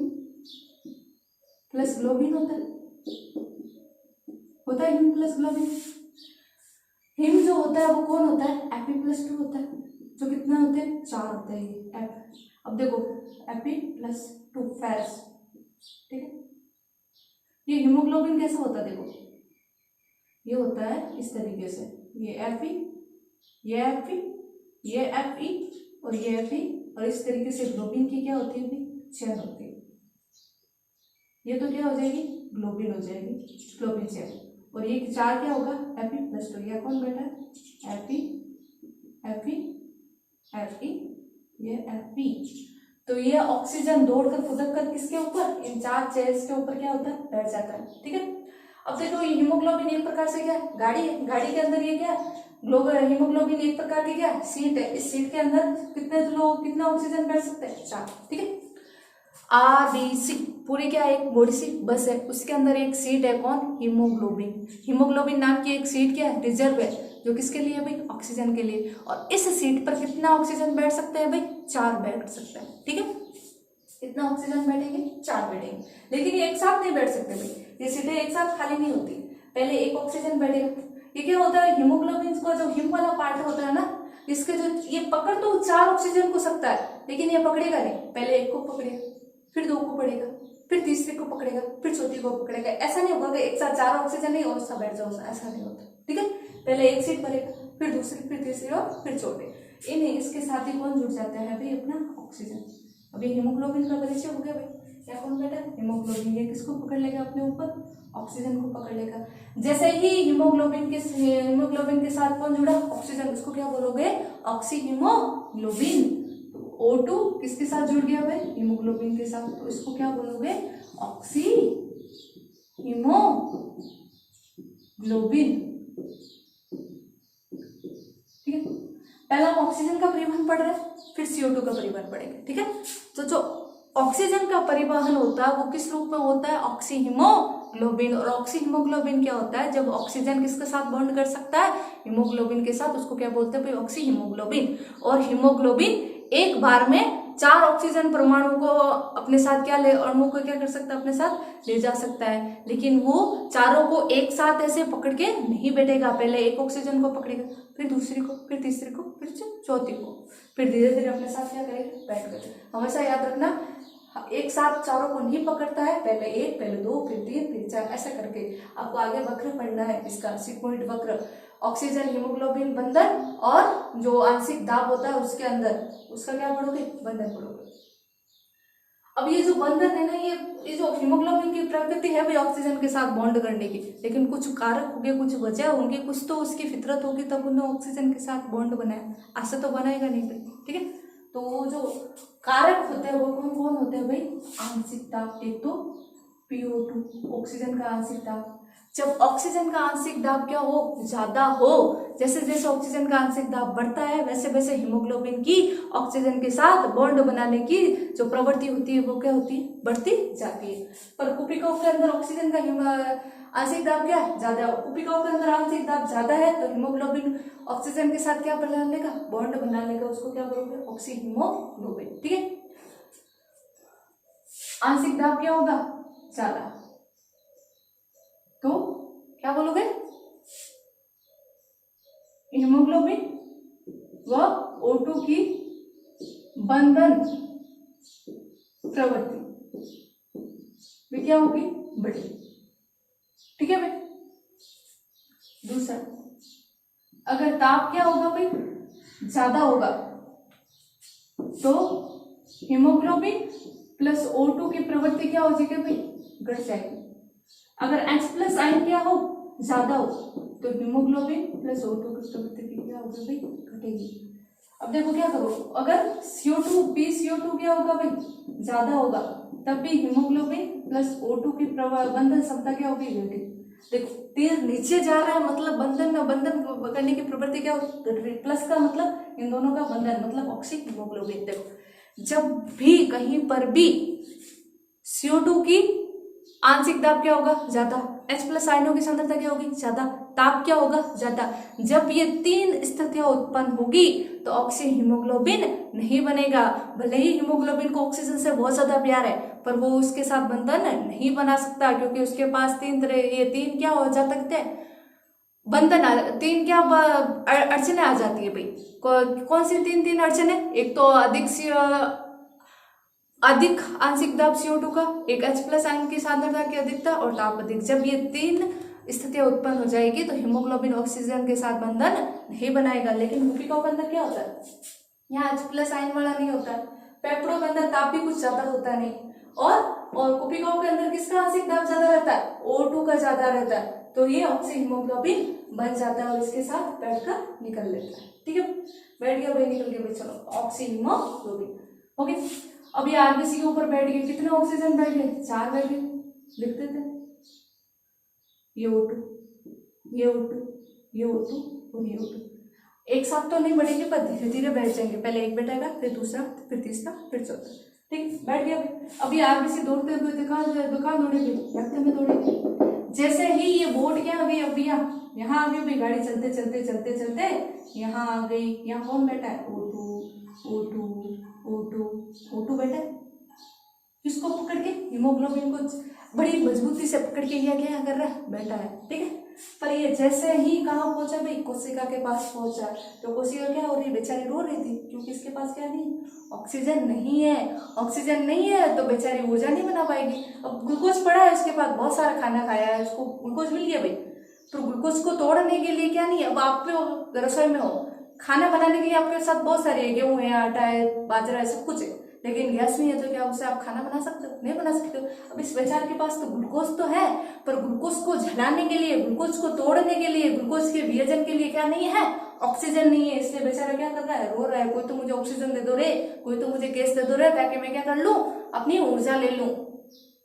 प्लस ग्लोबिन होता है हिम प्लस ग्लोबिन। हिम जो होता है वो कौन होता है, Fe+2 होता है, जो कितना होते हैं, 4 होते हैं ये एफ। अब देखो Fe+2 फेरस, ठीक है। ये हीमोग्लोबिन कैसा होता है, देखो ये होता है इस तरीके से, ये Fe, ये Fe, ये Fe और ये Fe, और इस तरीके से ग्लोबिन की क्या होती है भी, चेन होती है। ये तो क्या हो जाएगी, ग्लोबिन हो जाएगी, ग्लोबिन चेन। और ये 4 क्या होगा, Fe+2। यह कौन बैठा है, Fe, ये Fe। तो ये ऑक्सीजन दौड़कर फुदक कर किसके ऊपर, इन 4 चेयर्स के ऊपर क्या होता है, बैठ जाता है, ठीक है। अब देखो ये हीमोग्लोबिन एक प्रकार से क्या है, गाड़ी है, गाड़ी के अंदर ये क्या है, हीमोग्लोबिन एक प्रकार की क्या है, सीट है। इस सीट के अंदर कितना ऑक्सीजन बैठ सकते हैं, 4, ठीक है। आरबीसी पूरी क्या है, एक बड़ी सी बस है, उसके अंदर एक सीट है, कौन, हीमोग्लोबिन। हीमोग्लोबिन नाम की एक सीट क्या है, रिजर्व है, जो किसके लिए भाई, ऑक्सीजन के लिए। और इस सीट पर कितना ऑक्सीजन बैठ सकते हैं भाई, 4 बैठ सकते हैं, ठीक है। कितना ऑक्सीजन बैठेंगे, 4 बैठेंगे। लेकिन ये एक साथ नहीं बैठ सकते भाई, ये सीटें एक साथ खाली नहीं होती, पहले एक ऑक्सीजन बैठेगा। ये क्या होता है, हीमोग्लोबिन को जो हिम वाला पार्ट होता है ना, इसके जो ये पकड़ तो 4 ऑक्सीजन को सकता है, लेकिन ये पकड़ेगा नहीं, पहले एक को पकड़ेगा, फिर दो को पकड़ेगा, फिर तीसरे को पकड़ेगा, फिर चौथी को पकड़ेगा। ऐसा नहीं होगा कि एक साथ 4 ऑक्सीजन नहीं और सब बैठ जाओ, ऐसा नहीं होता। ठीक है, पहले एक सीट भरेगा, फिर दूसरी, फिर तीसरी और फिर चौथे। इसके साथ ही कौन जुड़ जाता है भाई? अपना ऑक्सीजन। अभी हीमोग्लोबिन का परिचय हो गया भाई। क्या कौन बेटा? हीमोग्लोबिन। ये किसको पकड़ लेगा अपने ऊपर? ऑक्सीजन को पकड़ लेगा। जैसे ही हीमोग्लोबिन के साथ कौन जुड़ा? ऑक्सीजन। उसको क्या बोलोगे? Oxy haemoglobin. O2 किसके साथ जुड़ गया भाई? हीमोग्लोबिन के साथ, तो इसको क्या बोलोगे? Oxy haemoglobin. ठीक है, पहला हम ऑक्सीजन का परिवहन पढ़ रहे हैं, फिर CO2 का परिवहन पढ़ेंगे। ठीक है, तो जो ऑक्सीजन का परिवहन होता है वो किस रूप में होता है? Oxy haemoglobin. और ऑक्सी हीमोग्लोबिन क्या होता है? जब ऑक्सीजन किसके साथ बॉन्ड कर सकता है? हीमोग्लोबिन के साथ, उसको क्या बोलते हैं भाई? Oxy haemoglobin. और हीमोग्लोबिन एक बार में 4 ऑक्सीजन परमाणु को अपने साथ अणुओं को क्या कर सकता है? अपने साथ ले जा सकता है। लेकिन वो चारों को एक साथ ऐसे पकड़ के नहीं बैठेगा, पहले एक ऑक्सीजन को पकड़ेगा, फिर दूसरी को, फिर तीसरी को, फिर चौथी को, फिर धीरे धीरे अपने साथ क्या करेगा? बैठ करेगा। हमेशा याद रखना, एक साथ चारों को नहीं पकड़ता है, पहले एक, पहले दो, फिर तीन, फिर चार, ऐसा करके आपको आगे वक्र पढ़ना है। इसका सिग्मोइड वक्र, ऑक्सीजन हीमोग्लोबिन बंधन और जो आंशिक दाब होता है उसके अंदर, उसका क्या पढ़ोगे? बंधन पढ़ोगे। अब ये जो बंधन है ना, ये जो हीमोग्लोबिन की प्रकृति है भाई ऑक्सीजन के साथ बॉन्ड करने की, लेकिन कुछ कारक होंगे, कुछ वजह होंगी, कुछ तो उसकी फितरत होगी, तब उन्होंने ऑक्सीजन के साथ बॉन्ड बनाया, ऐसे तो बनाएगा नहीं भाई। ठीक है, तो वो जो कारक होते हैं वो कौन कौन होते हैं भाई? आंशिक दाब। एक तो PO2 ऑक्सीजन का आंशिक दाब। जब ऑक्सीजन का आंशिक दाब क्या हो? ज्यादा हो। जैसे जैसे ऑक्सीजन का आंशिक दाब बढ़ता है वैसे वैसे हीमोग्लोबिन की ऑक्सीजन के साथ बॉन्ड बनाने की जो प्रवृत्ति होती है वो क्या होती है? बढ़ती जाती है। पर कुपिकाओं के अंदर ऑक्सीजन का आंशिक दाब क्या है? ज्यादा। कुपिकाओं के अंदर आंशिक दाब ज्यादा है तो हीमोग्लोबिन ऑक्सीजन के साथ क्या बना लेगा? बॉन्ड बना लेगा। उसको क्या बोलोगे? Oxy haemoglobin. ठीक है, आंशिक दाब क्या होगा? ज्यादा, तो क्या बोलोगे? हीमोग्लोबिन व O2 की बंधन प्रवृत्ति वे क्या होगी? बढ़ी। ठीक है भाई। दूसरा, अगर ताप क्या होगा भाई? ज्यादा होगा तो हीमोग्लोबिन प्लस O2 की प्रवृत्ति क्या हो जाएगी भाई? घट जाएगी। अगर H+ आयन क्या हो? ज्यादा हो तो हीमोग्लोबिन प्लस O2 की प्रवृत्ति क्या होगी भाई? घटेगी। अब देखो क्या करो, अगर PCO2 क्या होगा भाई? ज्यादा होगा, तब भी हीमोग्लोबिन प्लस O2 की बंधन क्षमता क्या होगी? घटेगी। देखो तीर नीचे जा रहा है मतलब बंधन करने की प्रवृत्ति क्या होगी? प्लस का मतलब इन दोनों का बंधन मतलब ऑक्सी हीमोग्लोबिन। देखो जब भी कहीं पर भी CO2 की आंशिक दाब क्या होगा? ज्यादा। H+ आयनों की सांद्रता क्या होगी? ज्यादा। ताप क्या होगा? ज्यादा। जब ये 3 स्थितियां उत्पन्न होगी तो ऑक्सी हीमोग्लोबिन नहीं बनेगा। भले ही हीमोग्लोबिन को ऑक्सीजन से बहुत ज्यादा प्यार है पर वो उसके साथ बंधन नहीं बना सकता, क्योंकि उसके पास 3 क्या हो जा सकते हैं? बंधन 3 क्या अड़चने आ जाती है भाई। कौन सी 3 अड़चने? एक तो अधिक आंशिक दाब CO2 का, एक H+ आयन की सांद्रता की अधिकता और ताप अधिक। जब ये 3 स्थितियां उत्पन्न हो जाएगी तो हीमोग्लोबिन ऑक्सीजन के साथ बंधन नहीं बनाएगा। लेकिन कुपिकाओं के अंदर क्या होता है? यहाँ H+ आयन वाला नहीं होता। पेप्टो के अंदर ताप भी कुछ ज्यादा होता नहीं, और कुपिकाओं के अंदर किसका आंशिक दाब ज्यादा रहता है? O2 का ज्यादा रहता है। तो ये ऑक्सी हीमोग्लोबिन बन जाता है और इसके साथ बैठकर निकल लेता है। ठीक है, बैठ गया भाई, निकल गया भाई। चलो ऑक्सी हीमोग्लोबिन हो गया। अब ये RBC के ऊपर बैठ गए, कितने ऑक्सीजन बैठ गए? 4 बैठ गए। लिख देते हैं, ये O2, ये O2, ये O2 और ये O2। एक साथ तो नहीं बढ़ेंगे पर धीरे धीरे बैठ जाएंगे। पहले एक बैठेगा, फिर दूसरा, फिर तीसरा, फिर चौथा। ठीक, बैठ गया भाई। अभी RBC दौड़ते हुए दुकान दौड़ेगी, रखते में दौड़ेगी। जैसे ही ये बोट क्या आ गई? अब यहाँ आ गई भाई। गाड़ी चलते चलते चलते चलते यहाँ आ गई। यहाँ कौन बैठा है? O2 बैठा है। किसको पकड़ के? हीमोग्लोबिन को बड़ी मजबूती से पकड़ के लिया क्या कर रहा है? बैठा है। ठीक है, पर ये जैसे ही कहाँ पहुंचा भाई, कोशिका के पास पहुंचा, तो कोशिका क्या हो रही, बेचारी रो रही थी, क्योंकि इसके पास क्या नहीं, ऑक्सीजन नहीं है। ऑक्सीजन नहीं है तो बेचारी ऊर्जा नहीं बना पाएगी। अब ग्लूकोज पड़ा है उसके पास, बहुत सारा खाना खाया है, उसको ग्लूकोज मिल गया भाई, तो ग्लूकोज को तोड़ने के लिए क्या नहीं है, अब आप पे रसोई में हो, खाना बनाने के लिए आपके साथ बहुत सारे गेहूं है, आटा है, बाजरा है, सब कुछ है, लेकिन गैस नहीं है, तो क्या उससे आप खाना बना सकते हो, नहीं बना सकते हो। अब इस बेचारे के पास तो ग्लूकोज तो है, पर ग्लूकोज को जलाने के लिए, ग्लूकोज को तोड़ने के लिए, ग्लूकोज के वियोजन के लिए क्या नहीं है, ऑक्सीजन नहीं है। इसलिए बेचारा क्या कर रहा है, रो रहा है, कोई तो मुझे ऑक्सीजन दे दो रे, कोई तो मुझे गैस दे दो रे, ताकि मैं क्या कर लूं, अपनी ऊर्जा ले लूं।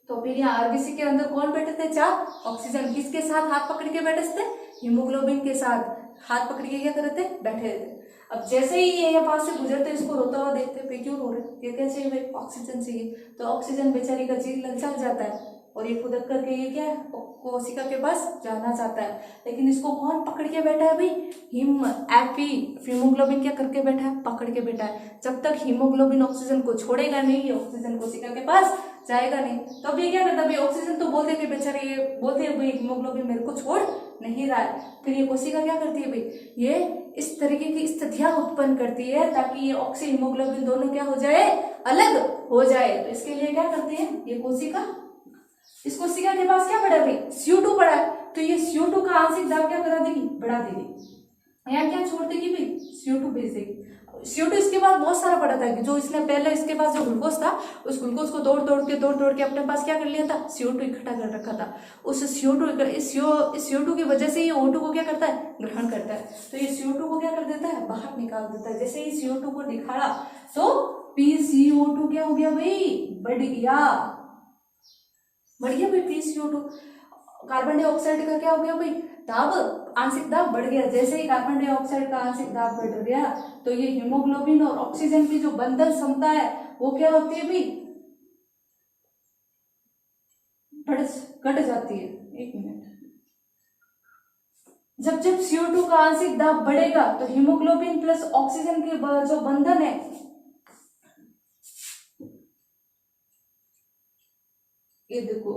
तो फिर यहाँ आरबीसी के अंदर कौन बैठे थे, 4 ऑक्सीजन, किसके साथ हाथ पकड़ के बैठे थे, हीमोग्लोबिन के साथ हाथ पकड़ के क्या कर रहे थे, बैठे थे। अब जैसे ही ये पास से गुजरते इसको रोता हुआ देखते पे, क्यों रो रहे, ये क्या चाहिए भाई, ऑक्सीजन चाहिए, तो ऑक्सीजन बेचारी का जी लग जाता है, और ये खुदक करके ये क्या है, कोशिका के पास जाना चाहता है, लेकिन इसको कौन पकड़ के बैठा है भाई, हीमोग्लोबिन क्या करके बैठा है, पकड़ के बैठा है। जब तक हीमोग्लोबिन ऑक्सीजन को छोड़ेगा नहीं, ऑक्सीजन कोशिका के पास जाएगा नहीं, तो अब ये क्या करता है भाई, ऑक्सीजन तो बोलते थे बेचारे, ये बोलते हैं भाई हीमोग्लोबिन मेरे को छोड़ नहीं रहा है, फिर ये कोशिका क्या करती है भाई, ये इस तरीके की स्थितियां उत्पन्न करती है ताकि ये ऑक्सी हीमोग्लोबिन दोनों क्या हो जाए, अलग हो जाए। तो इसके लिए क्या करती है ये कोशिका, इस कोशिका के पास क्या पड़ा है भाई, CO2 पड़ा है, तो ये CO2 का आंशिक दाब क्या करा देगी, बढ़ा देगी। यहाँ क्या छोड़ देगी भाई, CO2 भेज देगी। CO2 इसके पास बहुत सारा पड़ा था, जो इसने पहले इसके पास जो ग्लूकोज था, उस ग्लूकोज को तोड़ तोड़ के अपने पास क्या कर लिया था, CO2 इकट्ठा कर रखा था। उस CO2 की वजह से ये O2 को क्या करता है, ग्रहण करता है, तो ये CO2 को क्या कर देता है, बाहर निकाल देता है। जैसे ही CO2 को निकाला तो PCO2 क्या हो गया भाई, बढ़ गया भाई PCO2। कार्बन डाइऑक्साइड का क्या हो गया भाई, दाब, आंशिक दाब बढ़ गया। जैसे ही कार्बन डाइऑक्साइड का आंशिक दाब बढ़ गया तो ये हीमोग्लोबिन और ऑक्सीजन की जो बंधन क्षमता है वो क्या होती है भाई, घट जाती है। एक मिनट, जब CO2 का आंशिक दाब बढ़ेगा तो हीमोग्लोबिन प्लस ऑक्सीजन के जो बंधन है, ये देखो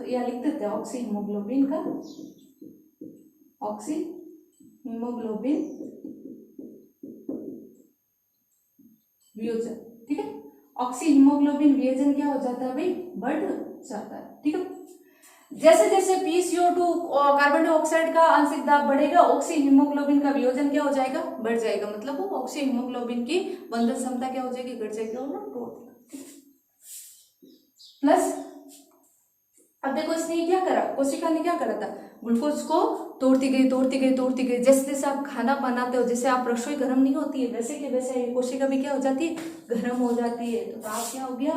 या लिख देते हैं ऑक्सी हीमोग्लोबिन का, ऑक्सी हीमोग्लोबिन वियोजन, ठीक है। ऑक्सी हीमोग्लोबिन वियोजन क्या हो जाता है भाई, बढ़ जाता है, ठीक है। जैसे जैसे PCO2 और कार्बन डाइऑक्साइड का आंशिक दाब बढ़ेगा, ऑक्सी हीमोग्लोबिन का वियोजन क्या हो जाएगा, बढ़ जाएगा, मतलब वो ऑक्सी हीमोग्लोबिन की बंधन क्षमता क्या हो जाएगी, घट जाएगी, और प्लस अब देखो इसने क्या करा, कोशिका ने क्या करा था, ग्लूकोज को तोड़ती गई। जैसे जैसे आप खाना बनाते हो, जैसे आप रसोई गर्म नहीं होती है, वैसे के वैसे कोशिका भी क्या हो जाती है, गर्म हो जाती है। तो ताप क्या हो गया,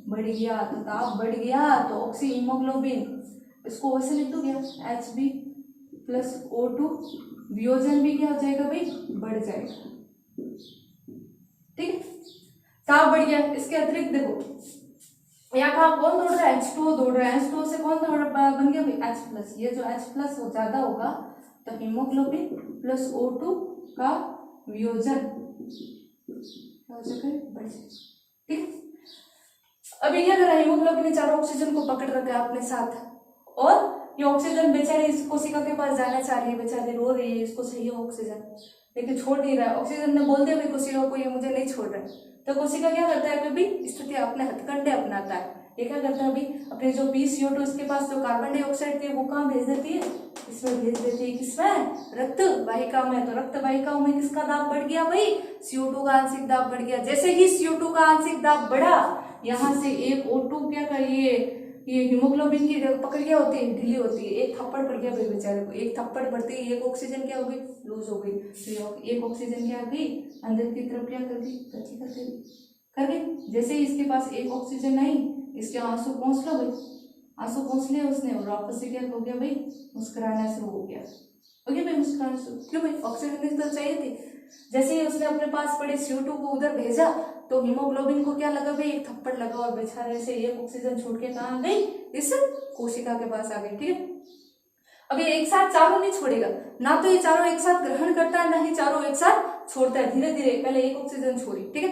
बढ़ गया, तो ताप बढ़ गया तो ऑक्सी हीमोग्लोबिन, इसको वैसे लिख दो गया Hb प्लस O2 वियोजन भी क्या हो जाएगा भाई, बढ़ जाएगा, ठीक है। ताप बढ़ गया। इसके अतिरिक्त देखो यहाँ का कौन दौड़ रहा है, H2O दौड़ रहा है, H2O से कौन बन गया भाई H+। ये जो H+ हो ज्यादा होगा तो हीमोग्लोबिन प्लस O2 का वियोजन हो जाएगा, बढ़ जाएगा, ठीक। अब ये क्या कर रहा है, हीमोग्लोबिन ने चारों ऑक्सीजन को पकड़ रखा है अपने साथ, और ये ऑक्सीजन बेचारी इस कोशिका के पास जाना चाह रही है, बेचारी रो रही है, इसको चाहिए ऑक्सीजन, लेकिन छोड़ नहीं रहा है। ऑक्सीजन ने बोल दिया भाई कोशिका को, ये मुझे नहीं छोड़ रहा है, तो कोशिका क्या करता है कभी स्थिति अपने हथकंडे अपनाता है। ये क्या करता है अभी, अपने जो PCO2 इसके पास जो कार्बन डाइऑक्साइड थी वो कहाँ भेज देती है, इसमें भेज देती है, किसमें, रक्त वाहिका में। तो रक्त वाहिकाओं में किसका दाब बढ़ गया भाई, CO2 का आंशिक दाब बढ़ गया। जैसे ही CO2 का आंशिक दाब बढ़ा, यहाँ से एक O2 क्या करिए, ये हीमोग्लोबिन की पकड़ क्या होती है, ढीली होती है, एक थप्पड़ पड़ गया भाई बेचारे को, एक थप्पड़ पड़ते ही एक ऑक्सीजन क्या हो गई, लूज हो गई। तो एक ऑक्सीजन क्या हो गई, अंदर की तरफ क्या कर दी, कर गई। जैसे ही इसके पास एक ऑक्सीजन आई, इसके आंसू पहुंच लो भाई, आंसू पहुंच लिया उसने, और वापस से क्या हो गया भाई, मुस्कुराना शुरू हो गया, भाई मुस्कुराना शुरू, क्यों भाई ऑक्सीजन तो चाहिए थी। जैसे ही उसने अपने पास पड़े CO2 को उधर भेजा तो हीमोग्लोबिन को क्या लगा भाई, एक थप्पड़ लगा, और बेचारे से एक ऑक्सीजन छोड़ के कहाँ गई, इस कोशिका के पास आ गई, ठीक है। अब ये एक साथ चारों नहीं छोड़ेगा, ना तो ये चारों एक साथ ग्रहण करता है, ना ही चारों एक साथ छोड़ता है, धीरे धीरे पहले एक ऑक्सीजन छोड़ी, ठीक है।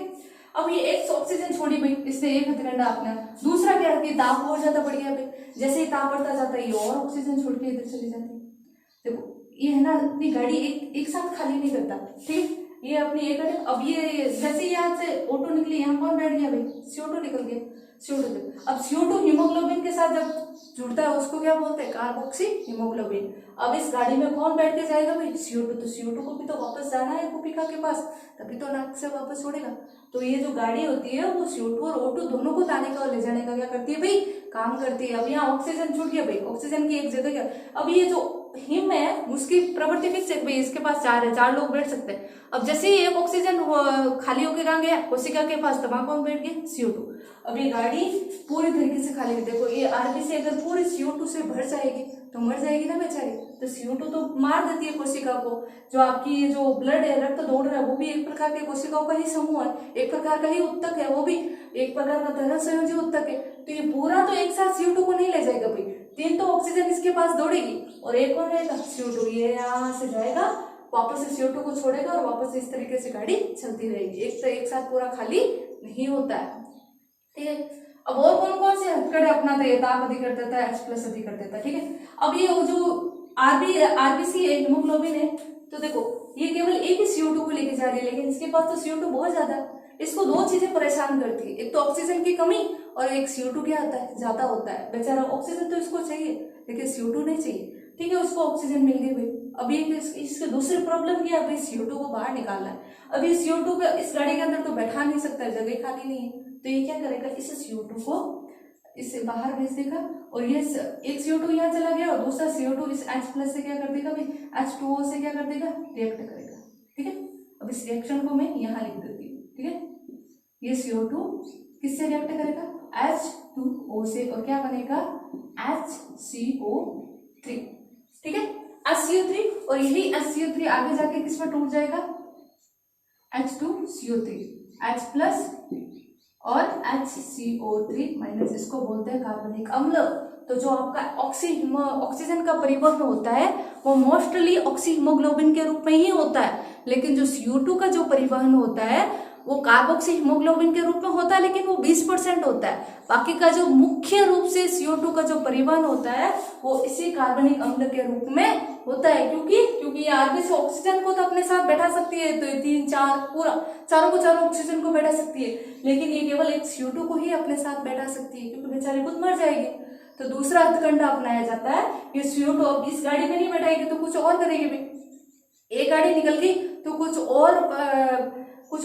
अब ये एक ऑक्सीजन छोड़ी भाई, इसने एक हथकंडा अपना, दूसरा क्या है, ताप और ज्यादा बढ़ गया भाई, जैसे ही ताप बढ़ता जाता है ये और ऑक्सीजन छोड़ के इधर चली जाती है। देखो ये है ना, अपनी गाड़ी एक साथ खाली नहीं करता, ठीक। ये अपनी एक गाड़ी, अब ये जैसे यहाँ से O2 निकली, यहाँ कौन बैठ गया भाई, CO2 निकल गया, CO2। अब CO2 हीमोग्लोबिन के साथ जब जुड़ता है उसको क्या बोलते हैं, कार्बोक्सी हीमोग्लोबिन। अब इस गाड़ी में कौन बैठ के जाएगा भाई, CO2। तो CO2 को भी तो वापस जाना है कुपिका के पास, तभी तो नाक से वापस छोड़ेगा। तो ये जो गाड़ी होती है वो CO2 और O2 दोनों को लाने का और ले जाने का क्या करती है भाई, काम करती है। अब यहाँ ऑक्सीजन छूट गया भाई, ऑक्सीजन की एक जगह क्या, अब ये जो हिम है उसकी प्रवृत्ति फिक्स है भाई, इसके पास 4 है, 4 लोग बैठ सकते हैं। अब जैसे ही एक ऑक्सीजन खाली होके कहाँ गया, कोशिका के पास, तब कौन बैठ गया, CO2। अब ये गाड़ी पूरी तरीके से खाली है, देखो ये आरबीसी अगर पूरी CO2 से भर जाएगी तो मर जाएगी ना बेचारी। तो CO2 तो मार देती है कोशिका को। जो आपकी ये जो ब्लड है, रक्त दौड़ रहा है, वो भी एक प्रकार के कोशिकाओं का ही समूह है, एक प्रकार का ही उत्तक है, वो भी एक प्रकार का तरह संयोजी उत्तक है। तो ये पूरा तो एक साथ CO2 को नहीं ले जाएगा भाई, 3 तो ऑक्सीजन इसके पास दौड़ेगी और एक कौन रहेगा, CO2। ये यहाँ से जाएगा, वापस से CO2 को छोड़ेगा और वापस इस तरीके से गाड़ी चलती रहेगी। एक तो एक साथ पूरा खाली नहीं होता है, ठीक है। अब और कौन कौन से हथकड़े अपनाते हैं, ताप अधिक कर देता है, H+ अधिक कर देता है, ठीक है। अब ये जो आरबीसी है, हीमोग्लोबिन है, तो देखो ये केवल एक ही CO2 को लेके जा रही है, लेकिन इसके पास तो CO2 बहुत ज्यादा है। इसको 2 चीजें परेशान करती है, एक तो ऑक्सीजन की कमी और एक CO2 क्या आता है, ज्यादा होता है। बेचारा ऑक्सीजन तो इसको चाहिए लेकिन CO2 नहीं चाहिए, ठीक है। उसको ऑक्सीजन मिल गई भाई। अब ये इसके दूसरी प्रॉब्लम क्या है भाई, CO2 को बाहर निकालना है। अब ये CO2 को इस गाड़ी के अंदर तो बैठा नहीं सकता, जगह खाली नहीं है, तो ये क्या करेगा, इस CO2 को इससे बाहर भेज देगा और ये एक CO2 यहाँ चला गया और दूसरा CO2 इस H+ से क्या कर देगा भाई, H2O से क्या कर देगा, रिएक्ट करेगा, ठीक है। अब इस रिएक्शन को मैं यहाँ लिख देती हूँ, ठीक है। ये CO2 किससे रिएक्ट करेगा, H2O से, और क्या बनेगा, HCO3, ठीक है, HCO3। और यही HCO3 आगे जाके किसमें टूट जाएगा, H2CO3, H+ और HCO3-, इसको बोलते हैं कार्बनिक अम्ल। तो जो आपका ऑक्सीजन का परिवहन होता है वो मोस्टली ऑक्सी हीमोग्लोबिन के रूप में ही होता है, लेकिन जो CO2 का जो परिवहन होता है वो कार्बोक्सी हीमोग्लोबिन के रूप में होता है, लेकिन वो 20% होता है। बाकी का जो मुख्य रूप से CO2 का जो परिवहन होता है वो इसी कार्बनिक अम्ल के रूप में होता है। क्योंकि ये आरबीसी ऑक्सीजन को तो अपने साथ बैठा सकती है, तो ये 3 4 पूरा चारों ऑक्सीजन को बैठा सकती है, लेकिन ये केवल एक CO2 को ही अपने साथ बैठा सकती है, क्योंकि बेचारी खुद मर जाएगी। तो दूसरा हथकंडा अपनाया जाता है, ये CO2 अब इस गाड़ी में नहीं बैठाएगी तो कुछ और करेगी भी। एक गाड़ी निकल गई तो कुछ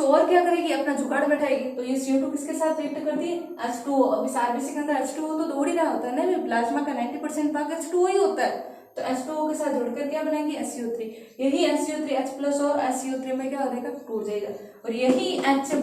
और क्या करेगी, अपना जुगाड़ बैठाएगी। तो ये CO2 किसके साथ रिएक्ट करती है, H2O। अब इस आरबीसी के अंदर H2O तो दौड़ ही रहा होता है ना, प्लाज्मा का 90% भाग H2O ही होता है। तो H2O के साथ जुड़कर क्या बनाएंगे, HCO3। यही HCO3 H+ और HCO3 में क्या हो जाएगा, टूट जाएगा। और यही H+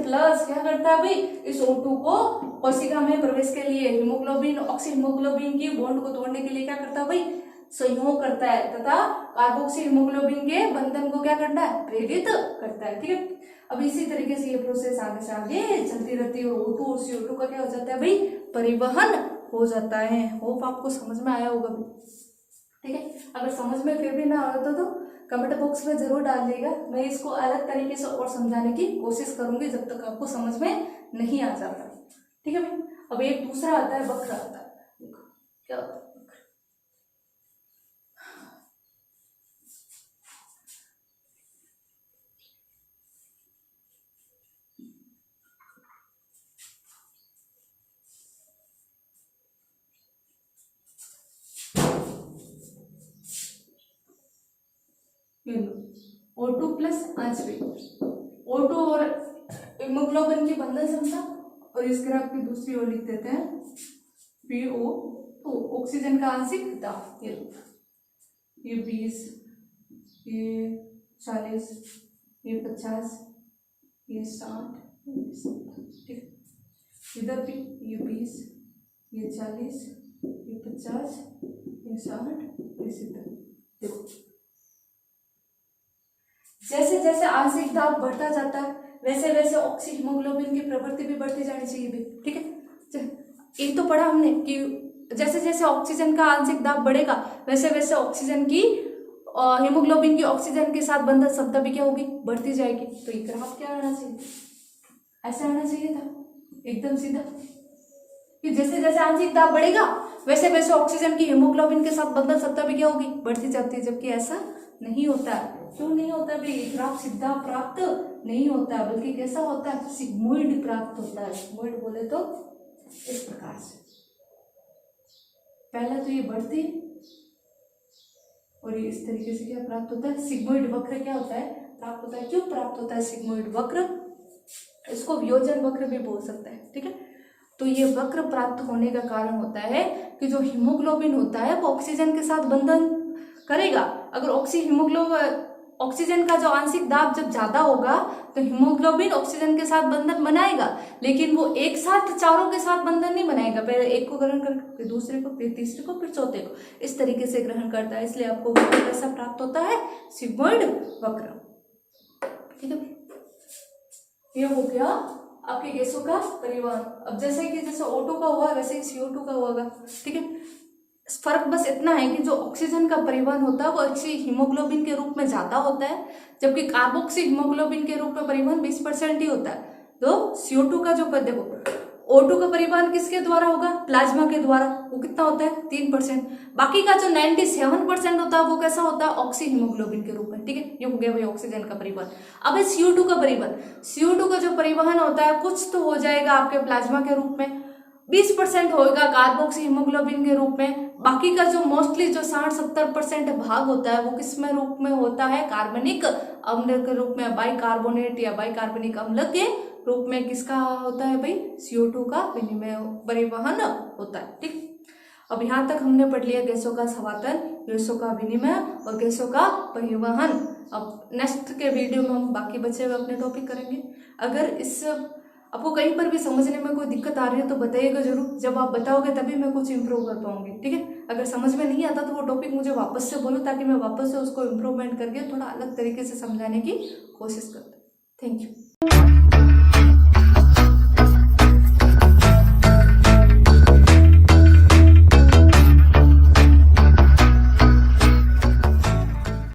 क्या करता है भाई, इस O2 को कोशिका में प्रवेश के लिए हीमोग्लोबिन ऑक्सी हीमोग्लोबिन की बॉन्ड को तोड़ने के लिए क्या करता है भाई, सहयोग करता है, तथा कार्बोक्सी हीमोग्लोबिन के बंधन को क्या करता है, प्रेरित करता है, ठीक है। अब इसी तरीके से ये प्रोसेस आगे से आगे चलती रहती है और O2 और CO2 का क्या हो जाता है भाई, परिवहन हो जाता है। होप आपको समझ में आया होगा, ठीक है। अगर समझ में फिर भी ना आया तो कमेंट बॉक्स में जरूर डाल देगा, मैं इसको अलग तरीके से और समझाने की कोशिश करूंगी जब तक आपको समझ में नहीं आ जाता, ठीक है भाई। अब एक दूसरा आता है, वक्र आता है, क्या होता है, O2 प्लस HB, O2 और हीमोग्लोबिन की बंधन क्षमता, और इस ग्राफ की दूसरी ओर लिख देते हैं PO2, ऑक्सीजन का आंशिक दाब। ये 20, ये 40, ये 50, ये 60, ये 70, ठीक। इधर भी ये 20, ये 40, ये 50, ये 60, ये 70। देखो जैसे जैसे आंशिक दाब बढ़ता जाता है वैसे वैसे ऑक्सी हीमोग्लोबिन की प्रवृत्ति भी बढ़ती जानी चाहिए भी, ठीक है। एक तो पढ़ा हमने कि जैसे जैसे ऑक्सीजन का आंशिक दाब बढ़ेगा वैसे वैसे ऑक्सीजन की हीमोग्लोबिन की ऑक्सीजन के साथ बंधन क्षमता भी क्या होगी, बढ़ती जाएगी। तो ये ग्राफ क्या आना चाहिए, ऐसा आना चाहिए था, एकदम सीधा, कि जैसे जैसे आंशिक दाब बढ़ेगा वैसे वैसे ऑक्सीजन की हीमोग्लोबिन के साथ बंधन सत्ता भी क्या होगी, बढ़ती जाती है, जबकि ऐसा नहीं होता है। क्यों नहीं होता भाई? ग्राफ सीधा प्राप्त नहीं होता है, बल्कि कैसा होता है, सिग्मोइड प्राप्त होता है। सिग्मोइड बोले तो इस प्रकार से, पहला तो ये बढ़ती और ये इस तरीके से क्या प्राप्त होता है, सिग्मोइड वक्र क्या होता है, प्राप्त होता है। क्यों प्राप्त होता है सिग्मोइड वक्र? इसको वियोजन वक्र भी बोल सकते हैं, ठीक है। तो ये वक्र प्राप्त होने का कारण होता है कि जो हीमोग्लोबिन होता है वो ऑक्सीजन के साथ बंधन करेगा। अगर ऑक्सीजन का जो आंशिक दाब जब ज्यादा होगा तो हीमोग्लोबिन ऑक्सीजन के साथ बंधन बनाएगा, लेकिन वो एक साथ चारों के साथ बंधन नहीं बनाएगा। पहले एक को ग्रहण करके फिर दूसरे को, फिर तीसरे को, फिर चौथे को, इस तरीके से ग्रहण करता है। इसलिए आपको वक्र कैसा प्राप्त होता है, सिग्मोइड वक्र, ठीक है। ये हो गया आपके गैसों का परिवहन। अब जैसे कि जैसे O2 का हुआ वैसे ही CO2 का होगा, ठीक है। फर्क बस इतना है कि जो ऑक्सीजन का परिवहन होता है वो ऑक्सी हीमोग्लोबिन के रूप में ज्यादा होता है, जबकि कार्बोक्सी हीमोग्लोबिन के रूप में परिवहन 20% ही होता है। तो CO2 का जो देखो, O2 का परिवहन किसके द्वारा होगा, प्लाज्मा के द्वारा, वो कितना होता है 3%। बाकी का जो 97% होता है वो कैसा होता है, ऑक्सी हीमोग्लोबिन के रूप में, ठीक है। ये हो गया भाई ऑक्सीजन का परिवहन। अब है CO2 का परिवहन। CO2 का जो परिवहन होता है कुछ तो हो जाएगा आपके प्लाज्मा के रूप में, 20% होगा कार्बोक्सी हीमोग्लोबिन के रूप में। बाकी का जो मोस्टली जो 60-70% भाग होता है वो किस में रूप में होता है, कार्बनिक अम्ल के रूप में, बाइकार्बोनेट या बाइकार्बनिक अम्ल के रूप में किसका होता है भाई, CO2 का विनिमय परिवहन होता है, ठीक। अब यहाँ तक हमने पढ़ लिया गैसों का स्वातन, गैसों का विनिमय और गैसों का परिवहन। अब नेक्स्ट के वीडियो में हम बाकी बचे हुए अपने टॉपिक करेंगे। अगर इस आपको कहीं पर भी समझने में कोई दिक्कत आ रही है तो बताइएगा जरूर, जब आप बताओगे तभी मैं कुछ इम्प्रूव कर पाऊंगी, ठीक है। अगर समझ में नहीं आता तो वो टॉपिक मुझे वापस से बोलो, ताकि मैं वापस से उसको इम्प्रूवमेंट करके थोड़ा अलग तरीके से समझाने की कोशिश करता हूँ। Thank you.